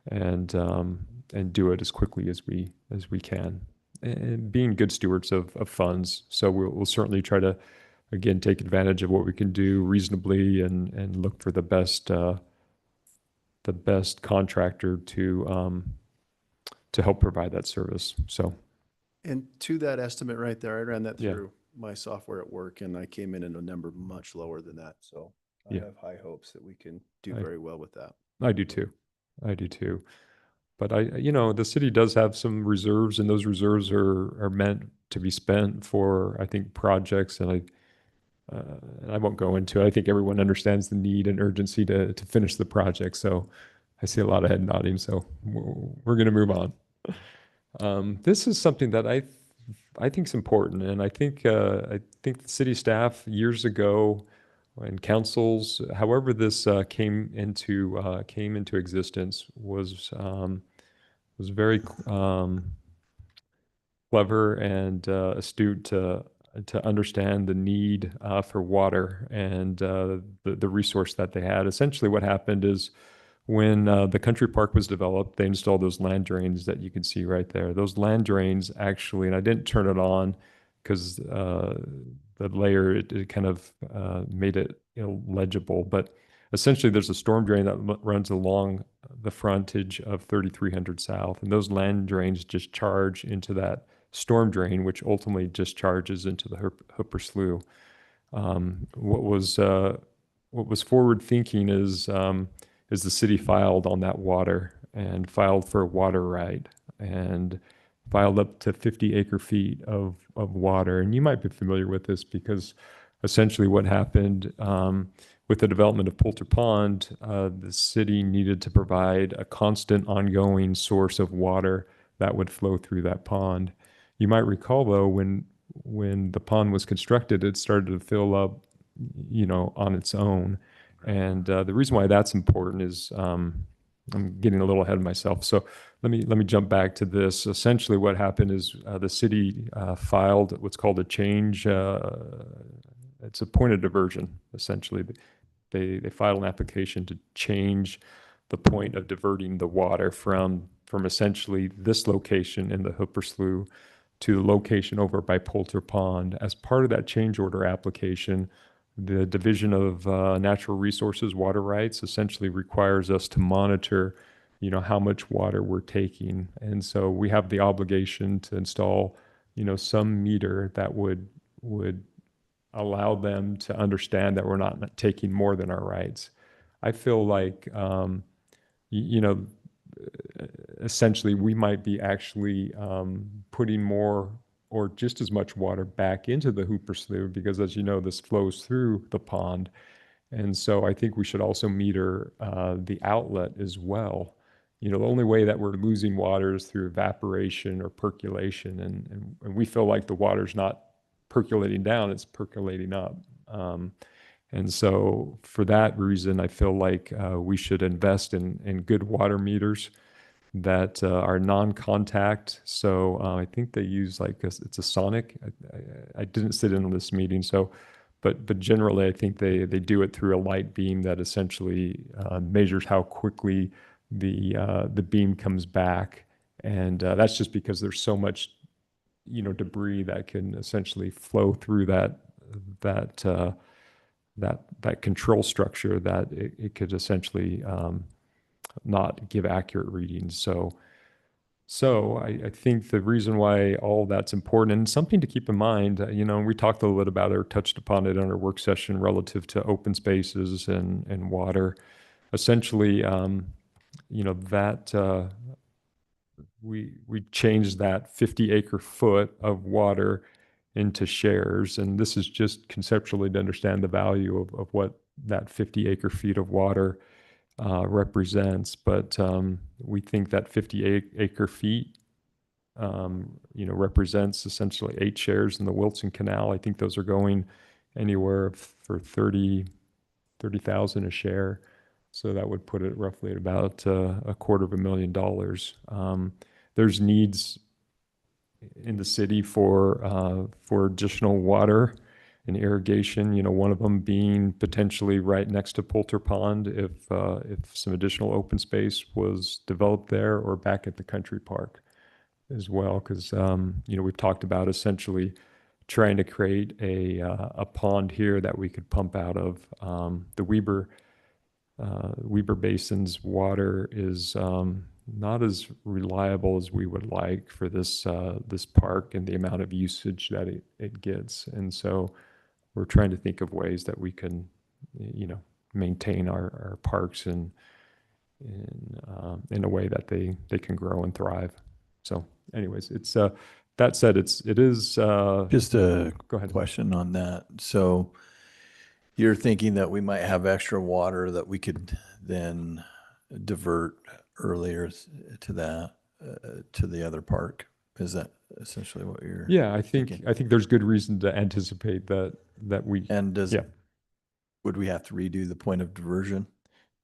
and do it as quickly as we can, and being good stewards of funds. So we'll certainly try to, again, take advantage of what we can do reasonably and look for the best contractor to help provide that service. So, And to that estimate right there, I ran that Yeah. through my software at work, and I came in at a number much lower than that. So I Yeah. have high hopes that we can do I- very well with that. I do too. But the city does have some reserves, and those reserves are meant to be spent for, I think, projects. And I won't go into it. I think everyone understands the need and urgency to finish the project. So I see a lot of head nodding. So we're going to move on. This is something that I think is important, and I think the city staff years ago, and councils, however this came into existence, was very clever and astute to understand the need for water and the resource that they had. Essentially, what happened is when the country park was developed, they installed those land drains that you can see right there. Those land drains actually, and I didn't turn it on because the layer, it kind of made it legible. But essentially, there's a storm drain that runs along the frontage of 3300 South, and those land drains discharge into that storm drain, which ultimately discharges into the Hooper Slough. What was forward thinking is the city filed on that water and filed for a water right and filed up to 50 acre feet of water. And you might be familiar with this because essentially what happened with the development of Poulter Pond, the city needed to provide a constant ongoing source of water that would flow through that pond. You might recall though, when the pond was constructed, it started to fill up, on its own. And the reason why that's important is I'm getting a little ahead of myself. So let me jump back to this. Essentially, what happened is the city filed what's called a change. It's a point of diversion. Essentially, they filed an application to change the point of diverting the water from essentially this location in the Hooper Slough to the location over by Poulter Pond. As part of that change order application, the Division of Natural Resources Water Rights essentially requires us to monitor, how much water we're taking. And so we have the obligation to install, some meter that would allow them to understand that we're not taking more than our rights. I feel like, essentially we might be actually putting more or just as much water back into the Hooper Slough because, as you know, this flows through the pond. And so I think we should also meter the outlet as well. The only way that we're losing water is through evaporation or percolation. And we feel like the water's not percolating down, it's percolating up. And so for that reason, I feel like we should invest in good water meters that are non-contact. So I think they use it's a sonic. I didn't sit in on this meeting, but generally I think they do it through a light beam that essentially measures how quickly the beam comes back, and that's just because there's so much debris that can essentially flow through that control structure that it could essentially not give accurate readings. So I think the reason why all that's important and something to keep in mind, we talked a little bit about it or touched upon it on our work session relative to open spaces and water. Essentially, that we changed that 50 acre foot of water into shares. And this is just conceptually to understand the value of what that 50 acre feet of water represents. But we think that 50 acre feet, represents essentially 8 shares in the Wilson Canal. I think those are going anywhere for 30,000 a share. So that would put it roughly at about $250,000. There's needs in the city for additional water and irrigation. One of them being potentially right next to Poulter Pond if some additional open space was developed there, or back at the country park as well. Because we've talked about essentially trying to create a pond here that we could pump out of. The Weber Basin's water is not as reliable as we would like for this park and the amount of usage that it gets. And so we're trying to think of ways that we can, maintain our parks in a way that they can grow and thrive. So anyways, it's that said, it is Just a go ahead. question on that. So you're thinking that we might have extra water that we could then divert earlier to that, to the other park? Is that essentially what you're? Yeah, I think thinking? there's good reason to anticipate that we And yeah. would we have to redo the point of diversion?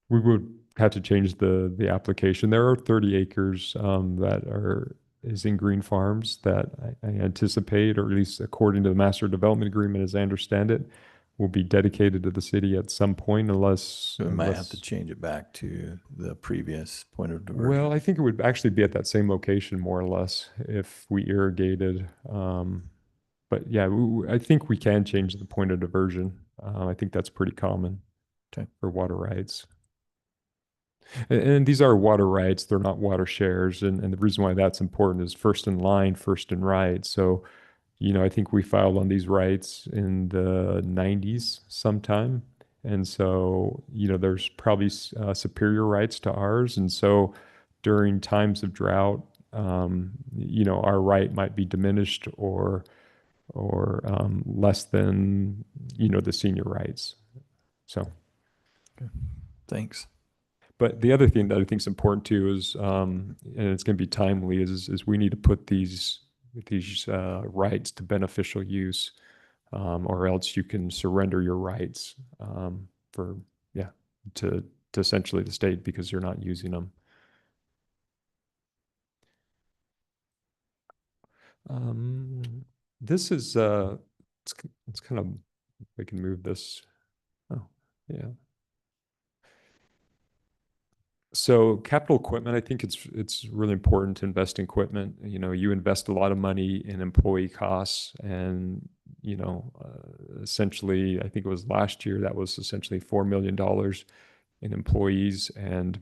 We would have to change the application. There are 30 acres that is in Green Farms that I anticipate, or at least according to the master development agreement, as I understand it, will be dedicated to the city at some point, unless. So we might have to change it back to the previous point of diversion. Well, I think it would actually be at that same location, more or less, if we irrigated. But yeah, I think we can change the point of diversion. I think that's pretty common for water rights. And these are water rights, they're not water shares. And the reason why that's important is first in line, first in right. So, I think we filed on these rights in the 90s sometime. And so, there's probably superior rights to ours. And so during times of drought, our right might be diminished or less than, the senior rights. So. Thanks. But the other thing that I think is important too is, and it's going to be timely, is we need to put these rights to beneficial use, or else you can surrender your rights for to essentially the state because you're not using them. This is it's kind of, we can move this. Oh, yeah. So capital equipment, I think it's really important to invest in equipment. You invest a lot of money in employee costs, and essentially, I think it was last year that was essentially $4 million in employees, and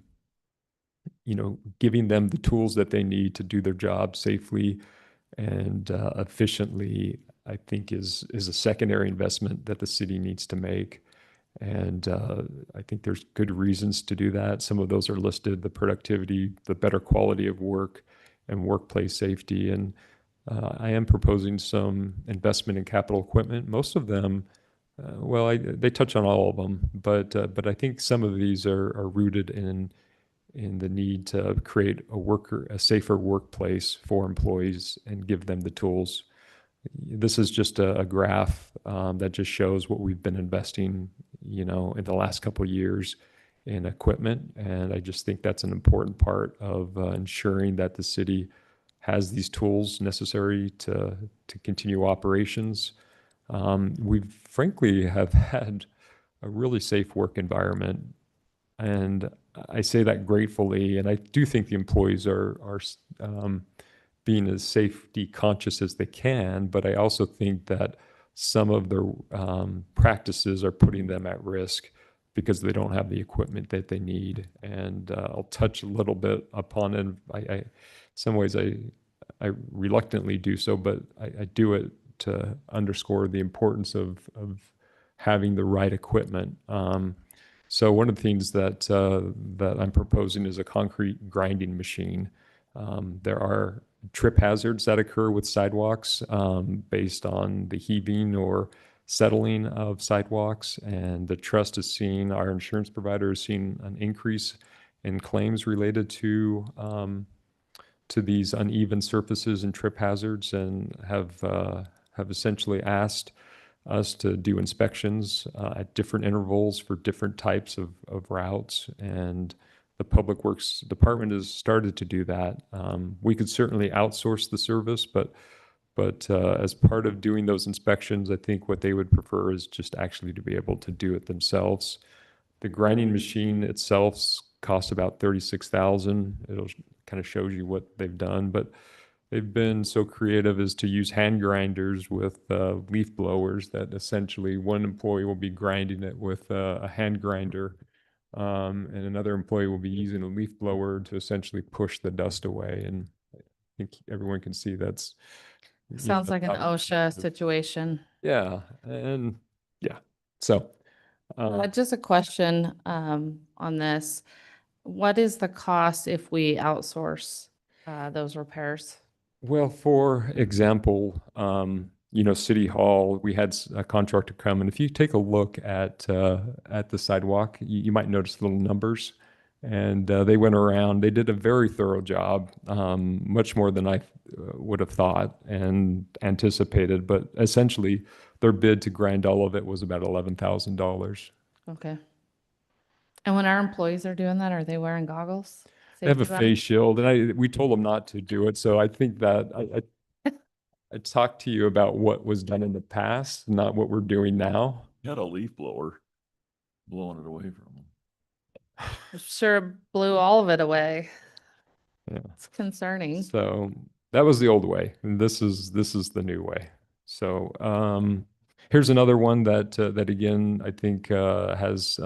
giving them the tools that they need to do their job safely and efficiently, I think is a secondary investment that the city needs to make. And I think there's good reasons to do that. Some of those are listed: the productivity, the better quality of work, and workplace safety. And I am proposing some investment in capital equipment. Most of them, they touch on all of them, but I think some of these are rooted in the need to create a safer workplace for employees and give them the tools. This is just a graph that just shows what we've been investing, in the last couple of years in equipment. And I just think that's an important part of ensuring that the city has these tools necessary to continue operations. We frankly have had a really safe work environment. And I say that gratefully. And I do think the employees are being as safety conscious as they can, but I also think that some of their practices are putting them at risk because they don't have the equipment that they need. And I'll touch a little bit upon it. In some ways, I reluctantly do so, but I do it to underscore the importance of having the right equipment. So one of the things that I'm proposing is a concrete grinding machine. There are trip hazards that occur with sidewalks based on the heaving or settling of sidewalks, and the trust has seen, our insurance provider has seen an increase in claims related to these uneven surfaces and trip hazards, and have essentially asked us to do inspections at different intervals for different types of routes. And the Public Works Department has started to do that. We could certainly outsource the service, but as part of doing those inspections, I think what they would prefer is just actually to be able to do it themselves. The grinding machine itself costs about $36,000. It'll kind of shows you what they've done, but they've been so creative as to use hand grinders with leaf blowers that essentially one employee will be grinding it with a hand grinder. And another employee will be using a leaf blower to essentially push the dust away. And I think everyone can see that's. Sounds like an OSHA situation. Yeah. And yeah. So. Just a question on this. What is the cost if we outsource those repairs? Well, for example, City Hall, we had a contractor come, and if you take a look at the sidewalk, you might notice little numbers. And they went around, they did a very thorough job, much more than I would have thought and anticipated. But essentially, their bid to grind all of it was about $11,000. Okay. And when our employees are doing that, are they wearing goggles? They have a Safety face shield, and we told them not to do it. So I think that I talked to you about what was done in the past, not what we're doing now. You had a leaf blower blowing it away from them. I'm sure blew all of it away. Yeah. It's concerning. So that was the old way, and this is the new way. So here's another one that again I think is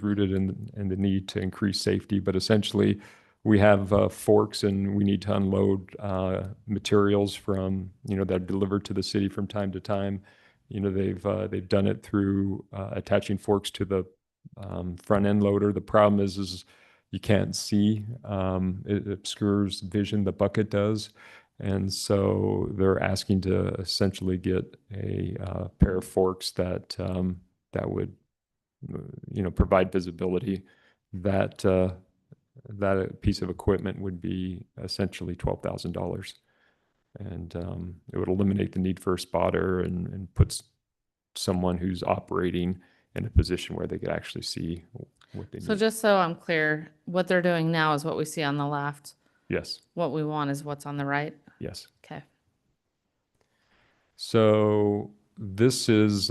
rooted in the need to increase safety, but essentially we have forks and we need to unload materials from, that are delivered to the city from time to time. They've done it through attaching forks to the front end loader. The problem is you can't see. It obscures vision, the bucket does. And so they're asking to essentially get a pair of forks that would, provide visibility. That piece of equipment would be essentially $12,000. And it would eliminate the need for a spotter and puts someone who's operating in a position where they could actually see what they So need. just so I'm clear, what they're doing now is what we see on the left. Yes, What we want is what's on the right. yes. Okay. So this is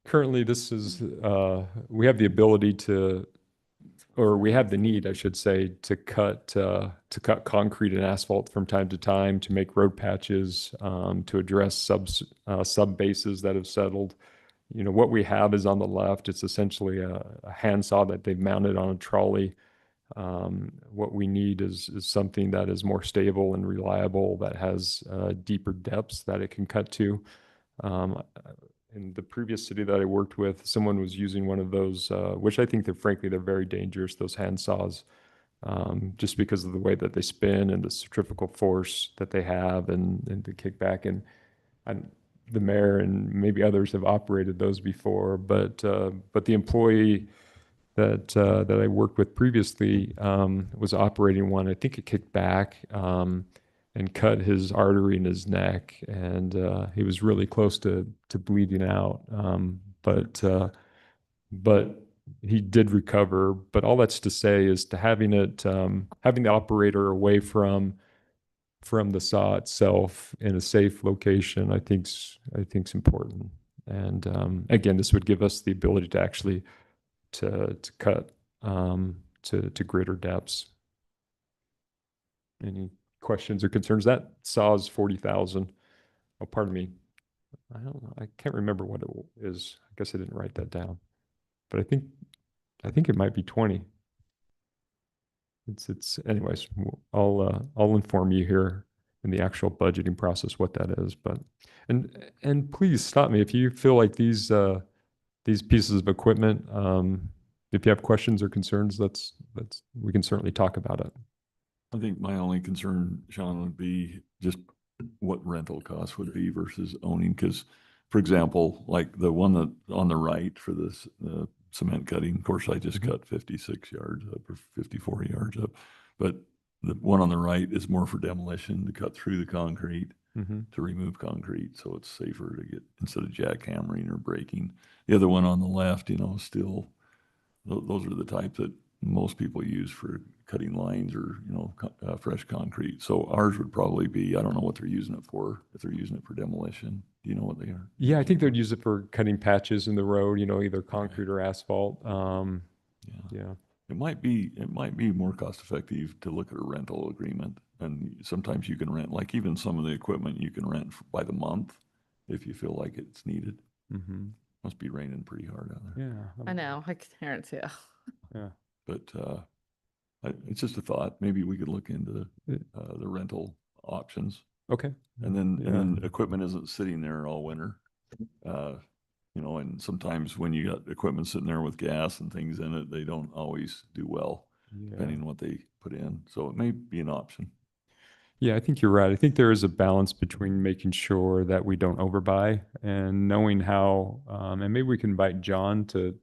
currently we have the ability to, or we have the need, I should say, to cut concrete and asphalt from time to time, to make road patches, to address sub bases that have settled. What we have is on the left. It's essentially a handsaw that they've mounted on a trolley. What we need is something that is more stable and reliable, that has deeper depths that it can cut to. In the previous city that I worked with, someone was using one of those, which I think frankly, they're very dangerous, those hand saws, just because of the way that they spin and the centrifugal force that they have and the kickback. And the mayor and maybe others have operated those before, but the employee that I worked with previously was operating one. I think it kicked back and cut his artery in his neck, and he was really close to bleeding out. But he did recover. But all that's to say is to having the operator away from the saw itself in a safe location, I think's important. And again, this would give us the ability to actually to cut to greater depths. Any questions or concerns? That saw is 40,000. Oh, pardon me. I don't know. I can't remember what it is. I guess I didn't write that down, but I think it might be 20. It's anyways, I'll inform you here in the actual budgeting process what that is. But and please stop me if you feel like these pieces of equipment, if you have questions or concerns, we can certainly talk about it. I think my only concern, Sean, would be just what rental costs would be versus owning. Because, for example, like the one that on the right for this cement cutting, of course, I just cut 56 yards up or 54 yards up. But the one on the right is more for demolition, to cut through the concrete, to remove concrete. So it's safer to get, instead of jackhammering or breaking. The other one on the left, still, those are the type that most people use for cutting lines or, fresh concrete. So ours would probably be, I don't know what they're using it for, if they're using it for demolition. Do you know what they are? Yeah, I think they'd use it for cutting patches in the road, either concrete or asphalt. Yeah. It might be more cost effective to look at a rental agreement. And sometimes you can rent, like even some of the equipment you can rent by the month if you feel like it's needed. Must be raining pretty hard out there. Yeah. I know. I can hear it too. Yeah. But it's just a thought. Maybe we could look into the rental options. Okay. And then equipment isn't sitting there all winter. And sometimes when you got equipment sitting there with gas and things in it, they don't always do well, depending on what they put in. So it may be an option. Yeah, I think you're right. I think there is a balance between making sure that we don't overbuy and knowing how, and maybe we can invite John to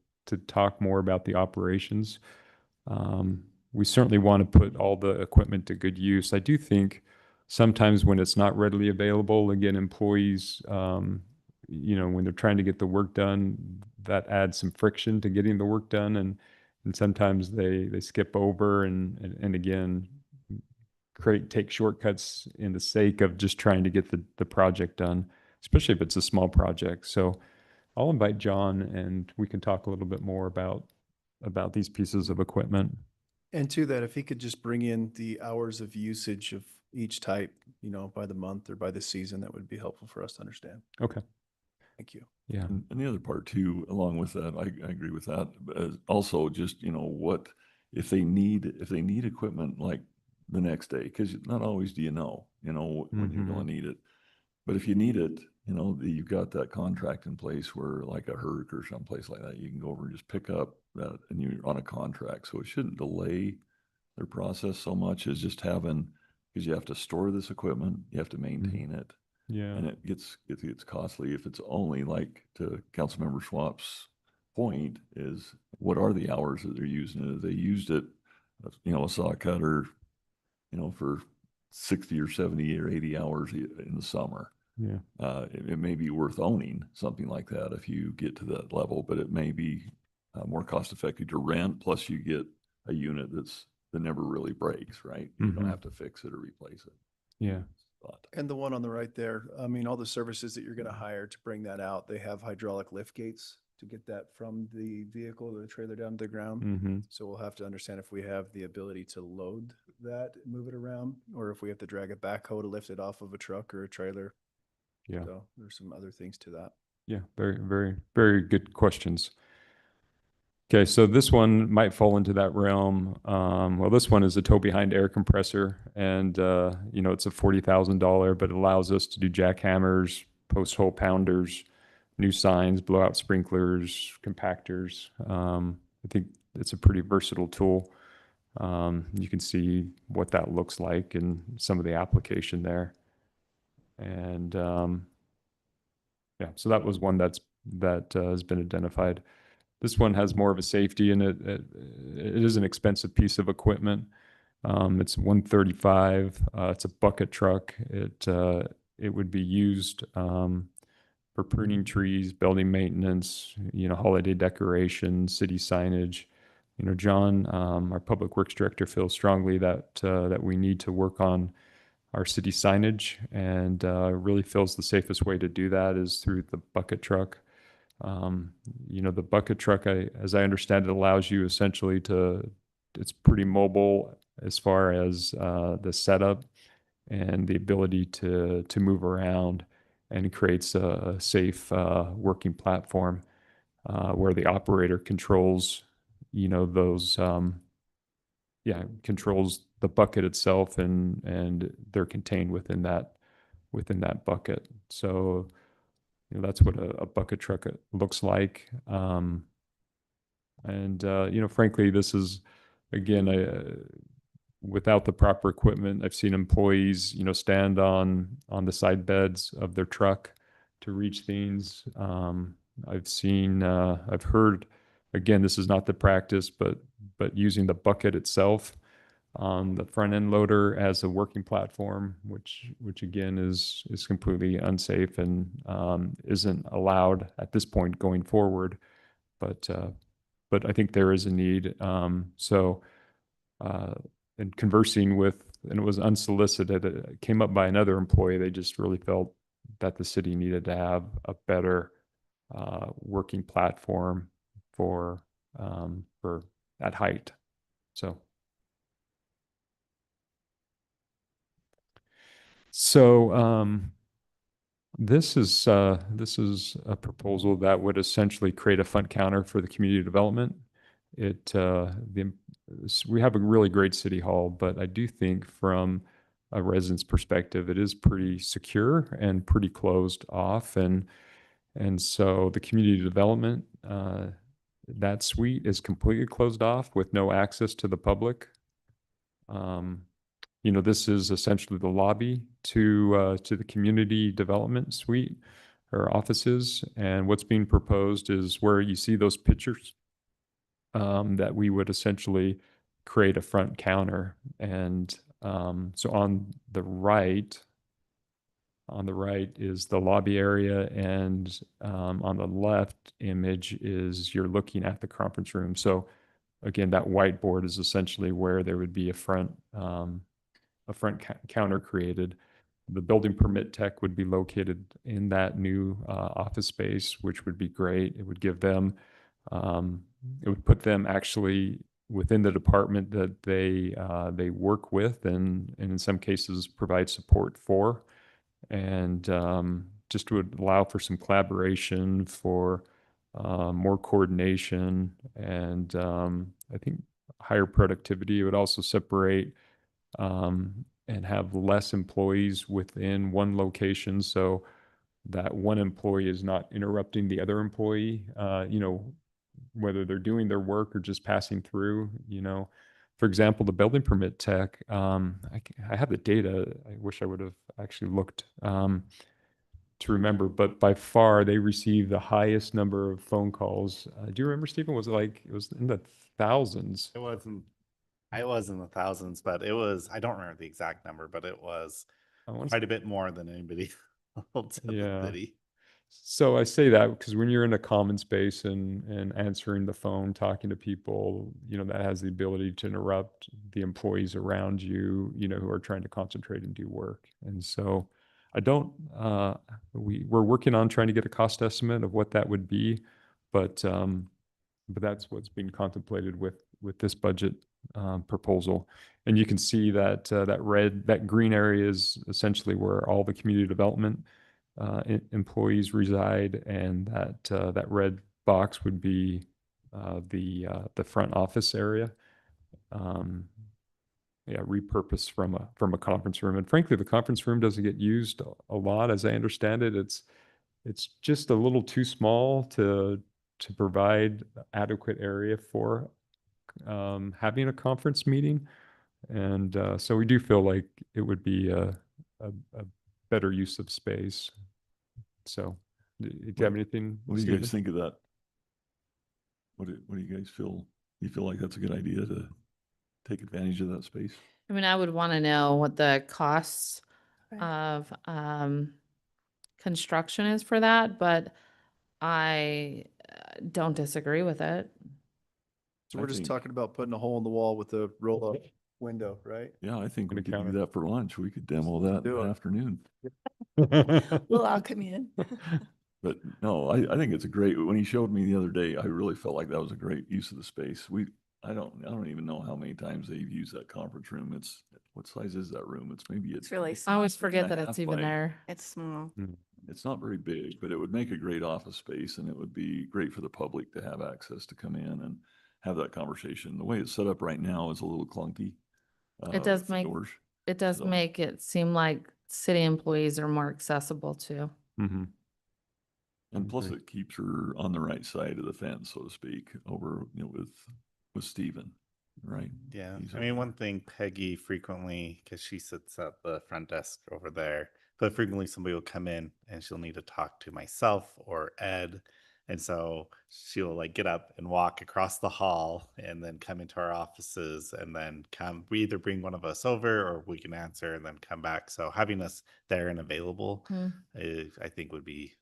talk more about the operations. We certainly want to put all the equipment to good use. I do think sometimes when it's not readily available, again, employees, when they're trying to get the work done, that adds some friction to getting the work done. And sometimes they skip over and again, take shortcuts in the sake of just trying to get the project done, especially if it's a small project. So I'll invite John and we can talk a little bit more about these pieces of equipment. And to that, if he could just bring in the hours of usage of each type, by the month or by the season, that would be helpful for us to understand. Okay. Thank you. Yeah. And the other part too, along with that, I agree with that. But also just, what if they need equipment like the next day, because not always do you know, when you're gonna need it. But if you need it, you've got that contract in place where like a HERC or someplace like that, you can go over and just pick up that and you're on a contract. So it shouldn't delay their process so much as just having, because you have to store this equipment, you have to maintain it. Yeah. And it gets costly if it's only, like, to Councilmember Schwab's point, is what are the hours that they're using it? If they used it, a saw cutter, for 60 or 70 or 80 hours in the summer. Yeah. It may be worth owning something like that if you get to that level, but it may be more cost effective to rent. Plus you get a unit that never really breaks, right? You don't Mhm. have to fix it or replace it. Yeah. But And the one on the right there, I mean, all the services that you're going to hire to bring that out, they have hydraulic lift gates to get that from the vehicle or the trailer down to the ground. Mm-hmm. So we'll have to understand if we have the ability to load that, move it around, or if we have to drag a backhoe to lift it off of a truck or a trailer. Yeah. So there's some other things to that. Yeah. Very, very, very good questions. Okay, so this one might fall into that realm. Well, this one is a tow behind air compressor, and it's a $40,000, but it allows us to do jackhammers, post hole pounders, new signs, blowout sprinklers, compactors. I think it's a pretty versatile tool. You can see what that looks like in some of the application there, and yeah, so that was one that has been identified. This one has more of a safety in it. It is an expensive piece of equipment. It's 135. It's a bucket truck. It would be used for pruning trees, building maintenance, holiday decoration, city signage. John, our public works director, feels strongly that we need to work on our city signage, and really feels the safest way to do that is through the bucket truck. The bucket truck, as I understand it, allows you essentially it's pretty mobile as far as the setup and the ability to move around, and creates a safe working platform where the operator controls, those, controls the bucket itself, and they're contained within that bucket. So that's what a bucket truck looks like. Frankly, this is, again, without the proper equipment, I've seen employees, stand on the side beds of their truck to reach things. I've heard, again, this is not the practice, but using the bucket itself on the front end loader as a working platform, which again is completely unsafe and isn't allowed at this point going forward. But I think there is a need. And conversing with, and it was unsolicited, it came up by another employee. They just really felt that the city needed to have a better working platform for at height. So this is a proposal that would essentially create a front counter for the community development. We have a really great city hall, but I do think from a resident's perspective, it is pretty secure and pretty closed off, and so the community development, that suite is completely closed off with no access to the public. This is essentially the lobby to the community development suite or offices. And what's being proposed is where you see those pictures, that we would essentially create a front counter. And so on the right is the lobby area, and on the left image is you're looking at the conference room. So again, that whiteboard is essentially where there would be a front counter created. The building permit tech would be located in that new office space, which would be great. It would give them, it would put them actually within the department that they work with, and in some cases provide support for, and just would allow for some collaboration, for more coordination, and I think higher productivity. It would also separate and have less employees within one location. So that one employee is not interrupting the other employee, whether they're doing their work or just passing through, For example, the building permit tech, I have the data. I wish I would have actually looked to remember, but by far they received the highest number of phone calls. Do you remember, Stephen? Was it was in the thousands? I was in the thousands, but I don't remember the exact number, but it was I want to quite a bit more than anybody else in Yeah. the city. So I say that because when you're in a common space and answering the phone, talking to people, that has the ability to interrupt the employees around you, who are trying to concentrate and do work. And so I don't, we're working on trying to get a cost estimate of what that would be, but that's what's being contemplated with this budget proposal. And you can see that that green area is essentially where all the community development employees reside, and that red box would be the front office area. Repurposed from a conference room. And frankly, the conference room doesn't get used a lot, as I understand it. It's just a little too small to provide adequate area for having a conference meeting. And so we do feel like it would be a better use of space. So, do you have anything? What do you guys Stephen? think of that? What do you guys feel? You feel like that's a good idea to take advantage of that space? I mean, I would want to know what the costs Right. of construction is for that, but I don't disagree with it. So I we're just think- talking about putting a hole in the wall with a roll-up window, right? Yeah, I think we Gonna could count do it. that for lunch. We could demo that Do that it. afternoon. We'll all come in. But no, I think it's a great, when he showed me the other day, I really felt like that was a great use of the space. I don't even know how many times they've used that conference room. What size is that room? It's maybe It's really I small. always and forget a that half it's even by- there. It's small. It's not very big, but it would make a great office space, and it would be great for the public to have access to come in and have that conversation. The way it's set up right now is a little clunky. It does with the make- doors. It does So- make it seem like city employees are more accessible too. Mhm. And plus agree. it keeps her on the right side of the fence, so to speak, over, with Stephen, right? Yeah, He's I mean, over one thing Peggy frequently, because she sits at the front desk over there, but frequently somebody will come in and she'll need to talk to myself or Ed. And so she'll like get up and walk across the hall and then come into our offices and then we either bring one of us over or we can answer and then come back. So having us there and available, Hmm. I think would be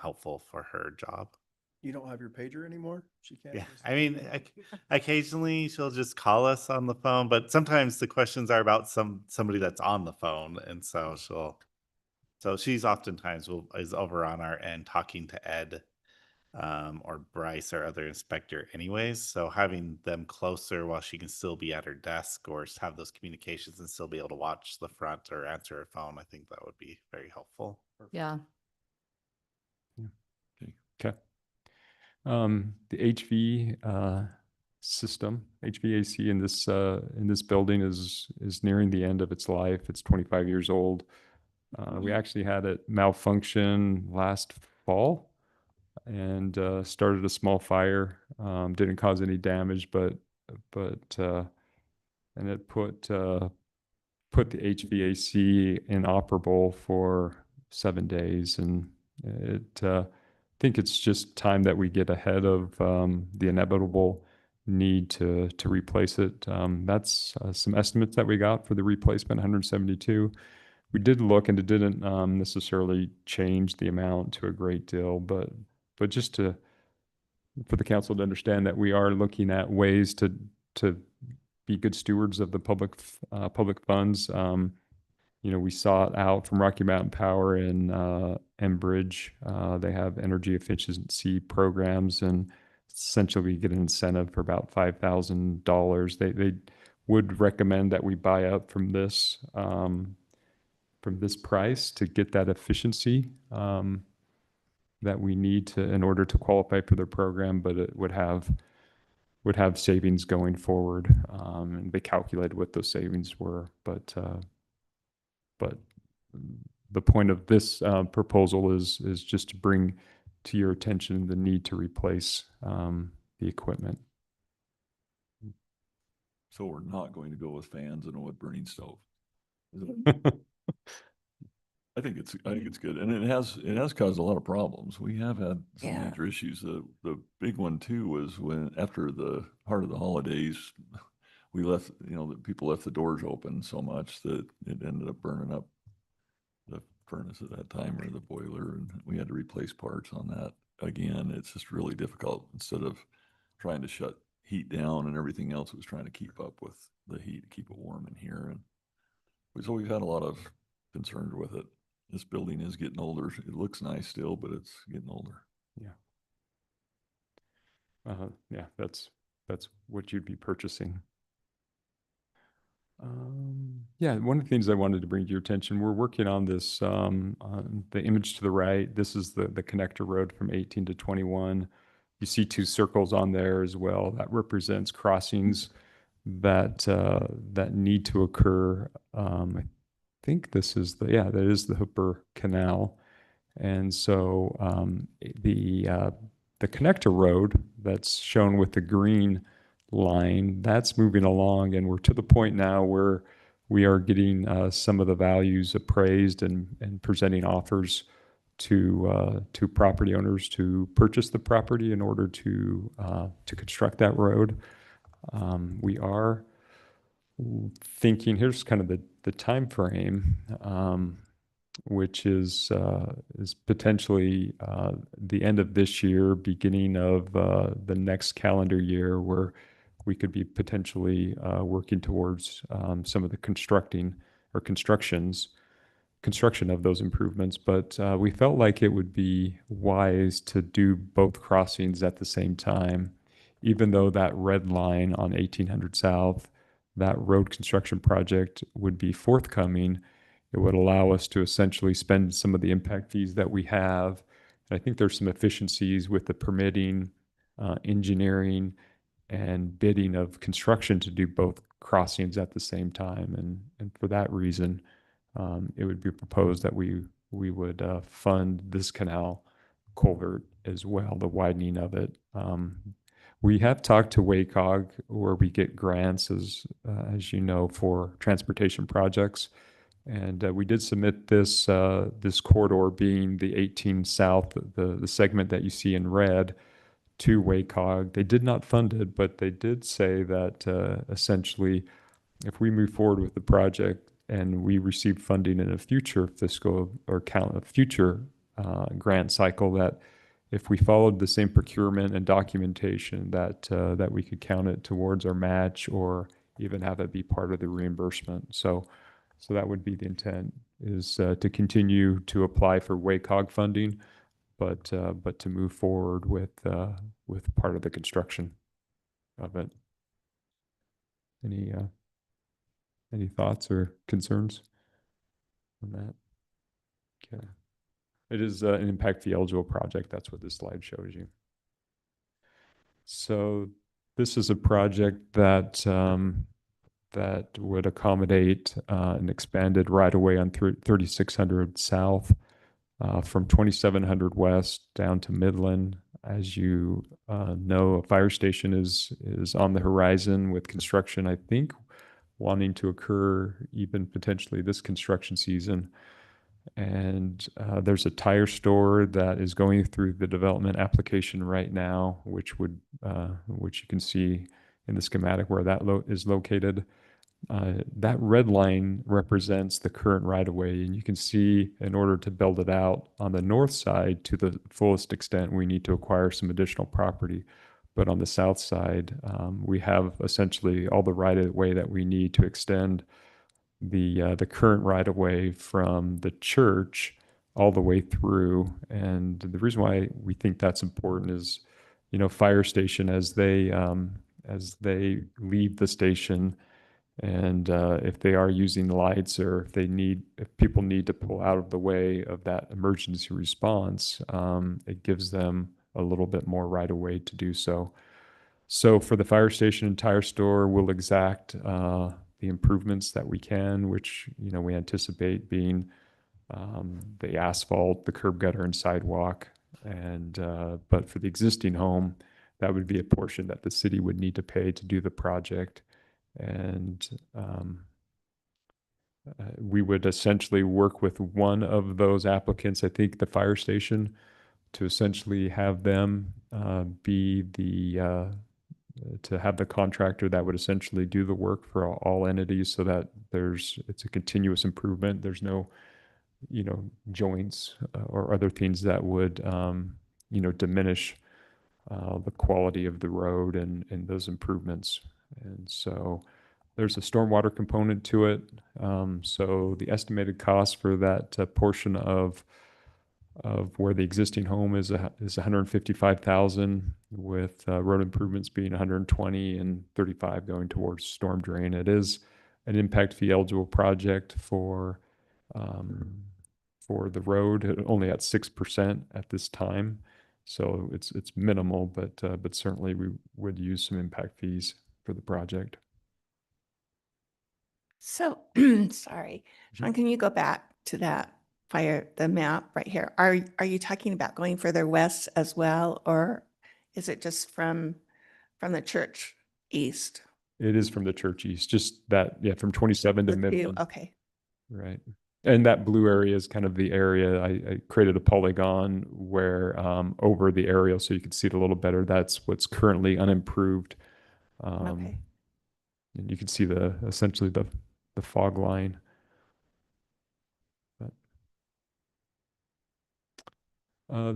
helpful for her job. You don't have your pager anymore? She can't. Yeah, use I mean, occasionally she'll just call us on the phone, but sometimes the questions are about somebody that's on the phone, and so she's oftentimes is over on our end talking to Ed, or Bryce, our other inspector, anyways. So having them closer while she can still be at her desk or have those communications and still be able to watch the front or answer her phone, I think that would be very helpful. Yeah. Okay. The HV system, HVAC in this building is nearing the end of its life. It's 25 years old. We actually had it malfunction last fall and started a small fire. Didn't cause any damage, but and it put the HVAC inoperable for 7 days, and I think it's just time that we get ahead of the inevitable need to replace it. That's some estimates that we got for the replacement, 172. We did look, and it didn't necessarily change the amount to a great deal, but just for the council to understand that we are looking at ways to be good stewards of the public funds. We sought out from Rocky Mountain Power and Enbridge. They have energy efficiency programs, and essentially we get an incentive for about $5,000. They would recommend that we buy up from this price to get that efficiency that we need to in order to qualify for their program, but it would have would have savings going forward. And they calculated what those savings were, but the point of this proposal is just to bring to your attention the need to replace the equipment. So we're not going to go with fans and a wood burning stove. I think it's good, and it has caused a lot of problems. We have had some Yeah. major issues. The big one too was when after the heart of the holidays, we left, the people left the doors open so much that it ended up burning up the furnace at that time, or the boiler, and we had to replace parts on that. Again, it's just really difficult. Instead of trying to shut heat down and everything else, it was trying to keep up with the heat, to keep it warm in here. And we've had a lot of concerns with it. This building is getting older. It looks nice still, but it's getting older. Yeah, that's what you'd be purchasing. Yeah, one of the things I wanted to bring to your attention, we're working on this, on the image to the right. This is the connector road from 18 to 21. You see two circles on there as well. That represents crossings that that need to occur. I think this is that is the Hooper Canal. And so the connector road that's shown with the green line, that's moving along, and we're to the point now where we are getting some of the values appraised and presenting offers to property owners to purchase the property in order to construct that road. We are thinking, here's kind of the time frame, which is potentially the end of this year, beginning of the next calendar year, where we could be potentially working towards some of the construction of those improvements. But we felt like it would be wise to do both crossings at the same time, even though that red line on 1800 South, that road construction project would be forthcoming. It would allow us to essentially spend some of the impact fees that we have. And I think there's some efficiencies with the permitting, engineering, and bidding of construction to do both crossings at the same time. And for that reason, it would be proposed that we would fund this canal culvert as well, the widening of it. We have talked to WACOG, where we get grants, as you know, for transportation projects. And we did submit this corridor, being the 18 South, the segment that you see in red, to WACOG. They did not fund it, but they did say that essentially, if we move forward with the project and we receive funding in a future fiscal or future grant cycle, that if we followed the same procurement and documentation, that we could count it towards our match, or even have it be part of the reimbursement. So that would be the intent, is to continue to apply for WACOG funding, but to move forward with part of the construction of it. Any thoughts or concerns on that? Okay. It is an impact fee eligible project. That's what this slide shows you. So this is a project that that would accommodate an expanded right-of-way on 3600 South, from 2700 West down to Midland. As you know, a fire station is on the horizon, with construction, I think, wanting to occur even potentially this construction season. And there's a tire store that is going through the development application right now, which you can see in the schematic where that is located. That red line represents the current right-of-way, and you can see, in order to build it out on the north side to the fullest extent, we need to acquire some additional property. But on the south side, we have essentially all the right-of-way that we need to extend the current right-of-way from the church all the way through. And the reason why we think that's important is, fire station, as they leave the station, and if they are using lights, or if people need to pull out of the way of that emergency response, it gives them a little bit more right of way to do so. So for the fire station and tire store, we'll exact the improvements that we can, which, you know, we anticipate being the asphalt, the curb gutter and sidewalk. And, but for the existing home, that would be a portion that the city would need to pay to do the project. And we would essentially work with one of those applicants, I think the fire station, to essentially have them be the to have the contractor that would essentially do the work for all entities, so that it's a continuous improvement. There's no, you know, joints or other things that would, you know, diminish the quality of the road and those improvements. And so there's a stormwater component to it. So the estimated cost for that portion of where the existing home is 155,000, with road improvements being 120 and 35 going towards storm drain. It is an impact fee eligible project for the road, only at 6% at this time. So it's minimal, but certainly we would use some impact fees for the project. So, sorry, Sean, can you go back to that the map right here? Are you talking about going further west as well, or is it just from the church east? It is from the church east, just that, yeah, from 27 to The view, Midland. okay. Right. And that blue area is kind of the area. I created a polygon where over the aerial so you can see it a little better. That's what's currently unimproved. Okay. And you can see essentially the fog line.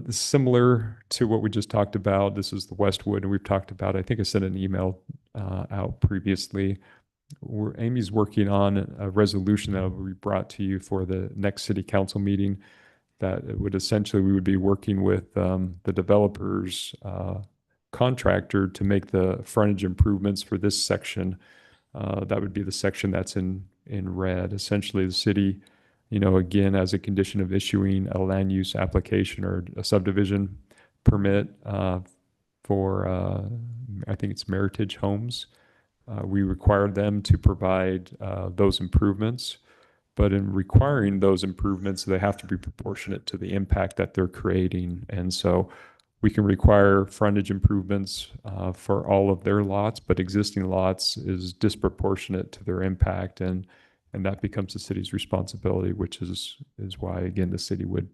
Similar to what we just talked about, this is the Westwood, and we've talked about, I think I sent an email out previously. Amy's working on a resolution that will be brought to you for the next city council meeting, that it would essentially, we would be working with the developer's contractor to make the frontage improvements for this section. That would be the section that's in red. Essentially, the city, you know, again, as a condition of issuing a land use application or a subdivision permit for, I think it's Meritage Homes, we required them to provide those improvements. But in requiring those improvements, they have to be proportionate to the impact that they're creating. And so we can require frontage improvements for all of their lots, but existing lots is disproportionate to their impact. And that becomes the city's responsibility, which is why, again, the city would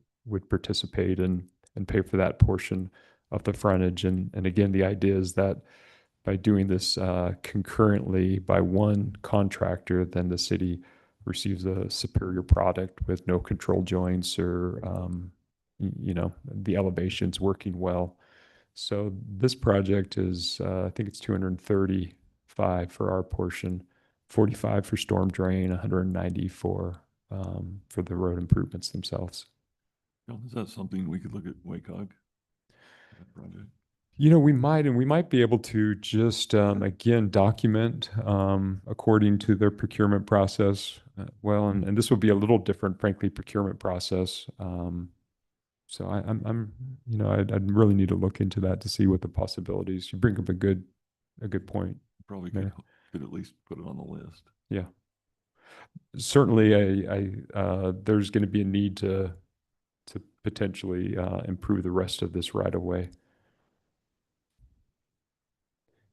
participate and pay for that portion of the frontage. And again, the idea is that by doing this concurrently by one contractor, then the city receives a superior product with no control joints or, you know, the elevations working well. So this project is, I think it's 235 for our portion, 45 for storm drain, 190 for the road improvements themselves. Is that something we could look at WACOG? That project? You know, we might be able to just, again, document according to their procurement process. Well, and this will be a little different, frankly, procurement process. So I'm, you know, I'd really need to look into that to see what the possibilities. You bring up a good point. Probably Yeah. could at least put it on the list. Yeah. Certainly, there's going to be a need to potentially improve the rest of this right away.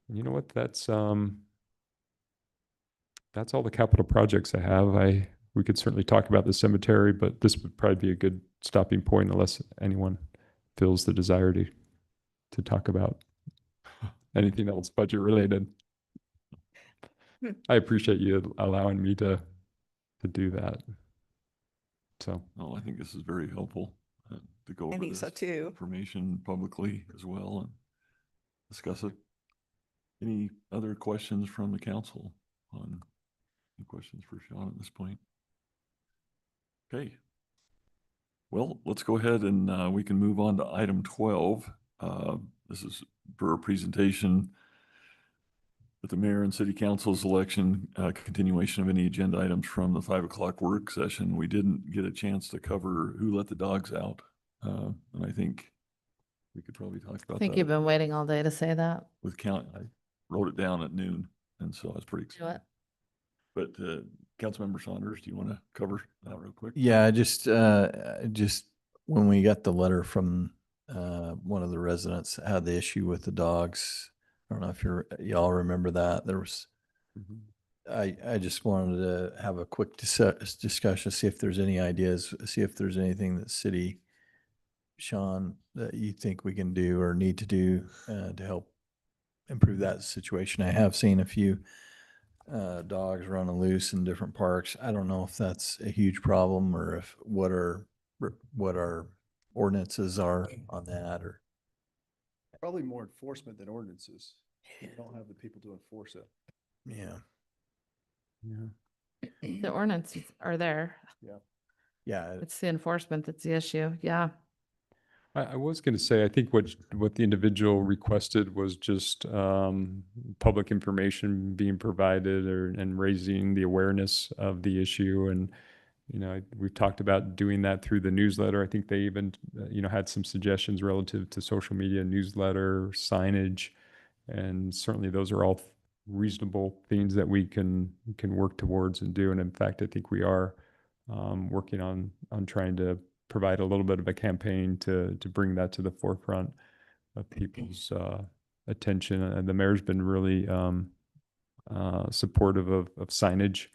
And you know what? That's all the capital projects I have. We could certainly talk about the cemetery, but this would probably be a good stopping point unless anyone feels the desire to talk about anything else budget related. I appreciate you allowing me to do that. So, I think this is very helpful to go I over think this so too. information publicly as well and discuss it. Any other questions from the council any questions for Sean at this point? Okay. Well, let's go ahead and we can move on to item 12. This is for a presentation with the mayor and city council's election, continuation of any agenda items from the 5 o'clock work session. We didn't get a chance to cover who let the dogs out. And I think we could probably talk I about think you've that been waiting all day to say that. with count. I wrote it down at noon, and so I was pretty Do it. excited. But Councilmember Saunders, do you want to cover that real quick? Yeah, just when we got the letter from one of the residents that had the issue with the dogs. I don't know if y'all remember that. There was, I just wanted to have a quick discussion, see if there's any ideas, see if there's anything that city, Sean, that you think we can do or need to do to help improve that situation. I have seen a few dogs running loose in different parks. I don't know if that's a huge problem or if what our ordinances are on that or. Probably more enforcement than ordinances. We don't have the people to enforce it. Yeah. The ordinances are there. Yeah. It's the enforcement that's the issue. Yeah. I was going to say, I think what the individual requested was just public information being provided and raising the awareness of the issue. And, we've talked about doing that through the newsletter. I think they even, had some suggestions relative to social media, newsletter, signage. And certainly those are all reasonable things that we can work towards and do. And in fact, I think we are working on trying to provide a little bit of a campaign to bring that to the forefront of people's attention. And the mayor's been really supportive of signage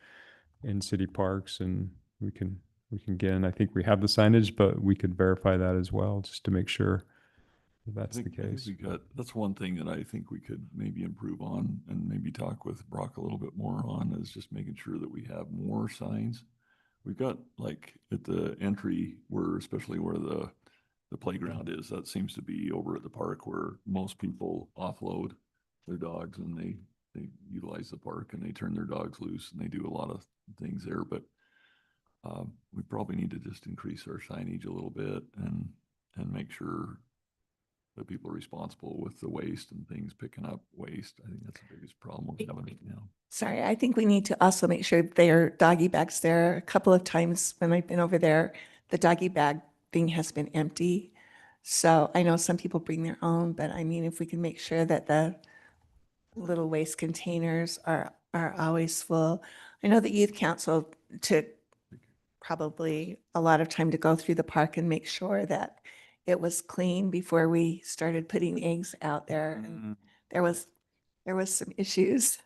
in city parks, and we can again, I think we have the signage, but we could verify that as well, just to make sure that that's the I think case. that's one thing that I think we could maybe improve on and maybe talk with Brock a little bit more on, is just making sure that we have more signs. We've got like at the entry especially where the playground is, that seems to be over at the park where most people offload their dogs and they utilize the park and they turn their dogs loose and they do a lot of things there. But we probably need to just increase our signage a little bit and make sure that people are responsible with the waste and things, picking up waste. I think that's the biggest problem we're having right now. Sorry, I think we need to also make sure there are doggy bags there. A couple of times when I've been over there, the doggy bag thing has been empty. So I know some people bring their own, but I mean, if we can make sure that the little waste containers are always full. I know the youth council took probably a lot of time to go through the park and make sure that it was clean before we started putting eggs out there. And there was some issues.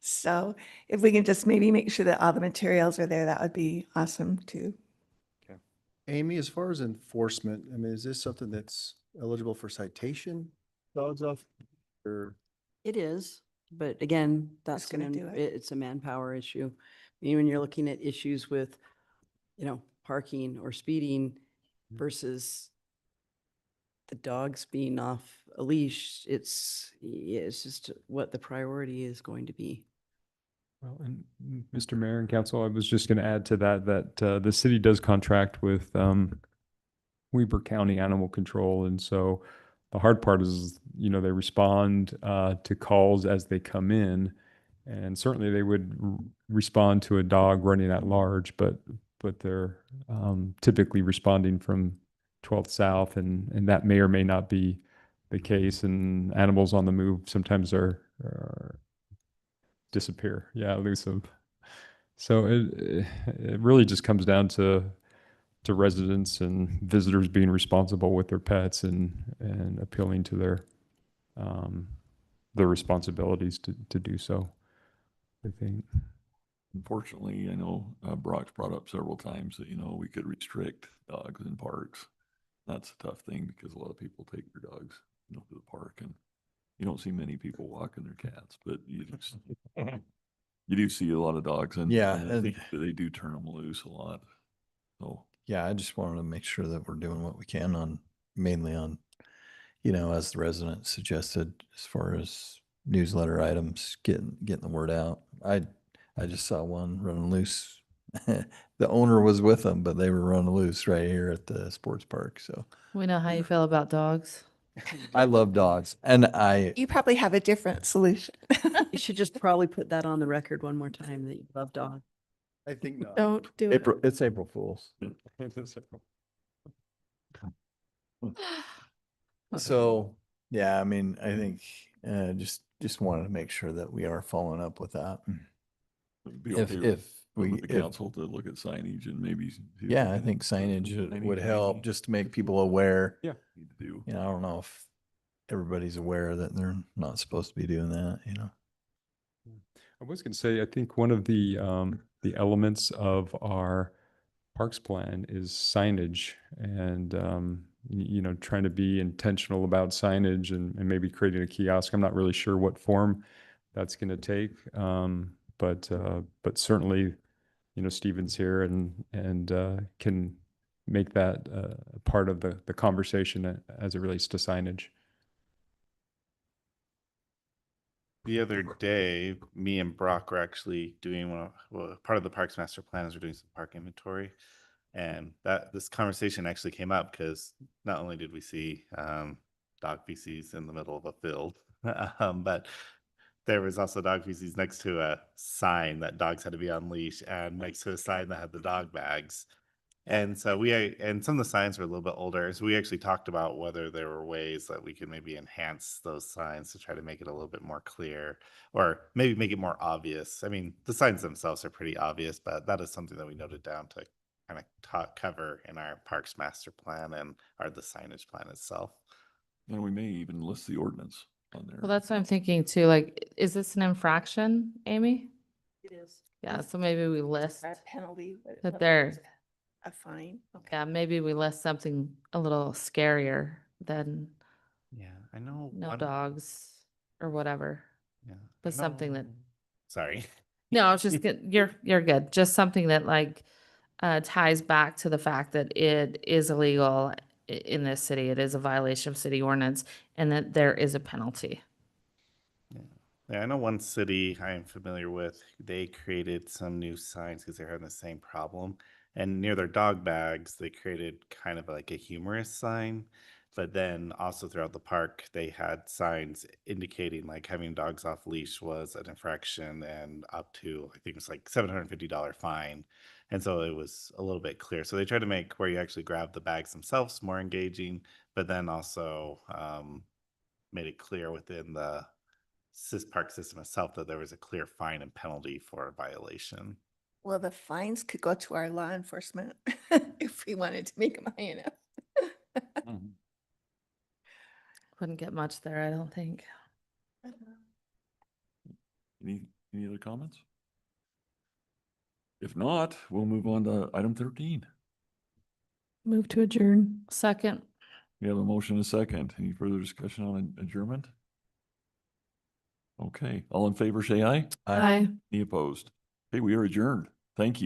So if we can just maybe make sure that all the materials are there, that would be awesome too. Amy, as far as enforcement, I mean, is this something that's eligible for citation? Dogs off? Or It is, but again, Who's that's gonna do it? it's a manpower issue. I mean, when you're looking at issues with, parking or speeding versus the dogs being off a leash, it's just what the priority is going to be. Well, and Mr. Mayor and Council, I was just going to add to that the city does contract with Weber County Animal Control, and so the hard part is, they respond to calls as they come in, and certainly they would respond to a dog running at large, but they're typically responding from 12th South, and that may or may not be the case, and animals on the move sometimes are disappear. Yeah, elusive. So it really just comes down to residents and visitors being responsible with their pets and appealing to their responsibilities to do so, I think. Unfortunately, I know Brock's brought up several times that, we could restrict dogs in parks. That's a tough thing because a lot of people take their dogs, to the park, and you don't see many people walking their cats, but you do see a lot of dogs, and Yeah, and I think that they do turn them loose a lot. So Yeah, I just wanted to make sure that we're doing what we can mainly on, as the resident suggested, as far as newsletter items, getting the word out. I just saw one running loose. The owner was with them, but they were running loose right here at the sports park. So We know how you feel about dogs. I love dogs, and You probably have a different solution. You should just probably put that on the record one more time that you love dogs. I think not. Don't do it. It's April Fool's. So, yeah, I mean, I think, just wanted to make sure that we are following up with that. It'd be If, okay if we, with the if, council to look at signage and maybe. see if yeah, we I can think put signage signage would help maybe just to make people aware. Yeah. need to do. You know, I don't know if everybody's aware that they're not supposed to be doing that, you know? I was going to say, I think one of the elements of our parks plan is signage and, you know, trying to be intentional about signage and maybe creating a kiosk. I'm not really sure what form that's going to take. But certainly, you know, Stephen's here and can make that a part of the conversation as it relates to signage. The other day, me and Brock were actually doing part of the Parks Master Plan is we're doing some park inventory. And this conversation actually came up because not only did we see dog feces in the middle of a field, but there was also dog feces next to a sign that dogs had to be on leash and next to a sign that had the dog bags. And so and some of the signs were a little bit older. So we actually talked about whether there were ways that we could maybe enhance those signs to try to make it a little bit more clear or maybe make it more obvious. I mean, the signs themselves are pretty obvious, but that is something that we noted down to kind of cover in our Parks Master Plan and the signage plan itself. And we may even list the ordinance on there. Well, that's what I'm thinking too. Like, is this an infraction, Amy? It is. Yeah, so maybe we list A penalty. but that there, A fine. Okay. yeah, maybe we list something a little scarier than Yeah, I know. no dogs or whatever. Yeah, But something that, Sorry. no, I was just, you're good. Just something that like ties back to the fact that it is illegal in this city. It is a violation of city ordinance and that there is a penalty. Yeah, I know one city I am familiar with, they created some new signs because they're having the same problem. And near their dog bags, they created kind of like a humorous sign. But then also throughout the park, they had signs indicating like having dogs off leash was an infraction and up to, I think it was like $750 fine. And so it was a little bit clear. So they tried to make where you actually grab the bags themselves more engaging, but then also made it clear within the park system itself that there was a clear fine and penalty for a violation. Well, the fines could go to our law enforcement if we wanted to make them high enough. Mhm. Couldn't get much there, I don't think. Any other comments? If not, we'll move on to item 13. Move to adjourn. Second, We have a motion and a second. Any further discussion on adjournment? Okay, all in favor, say aye. Aye. Any opposed? Okay, we are adjourned. Thank you.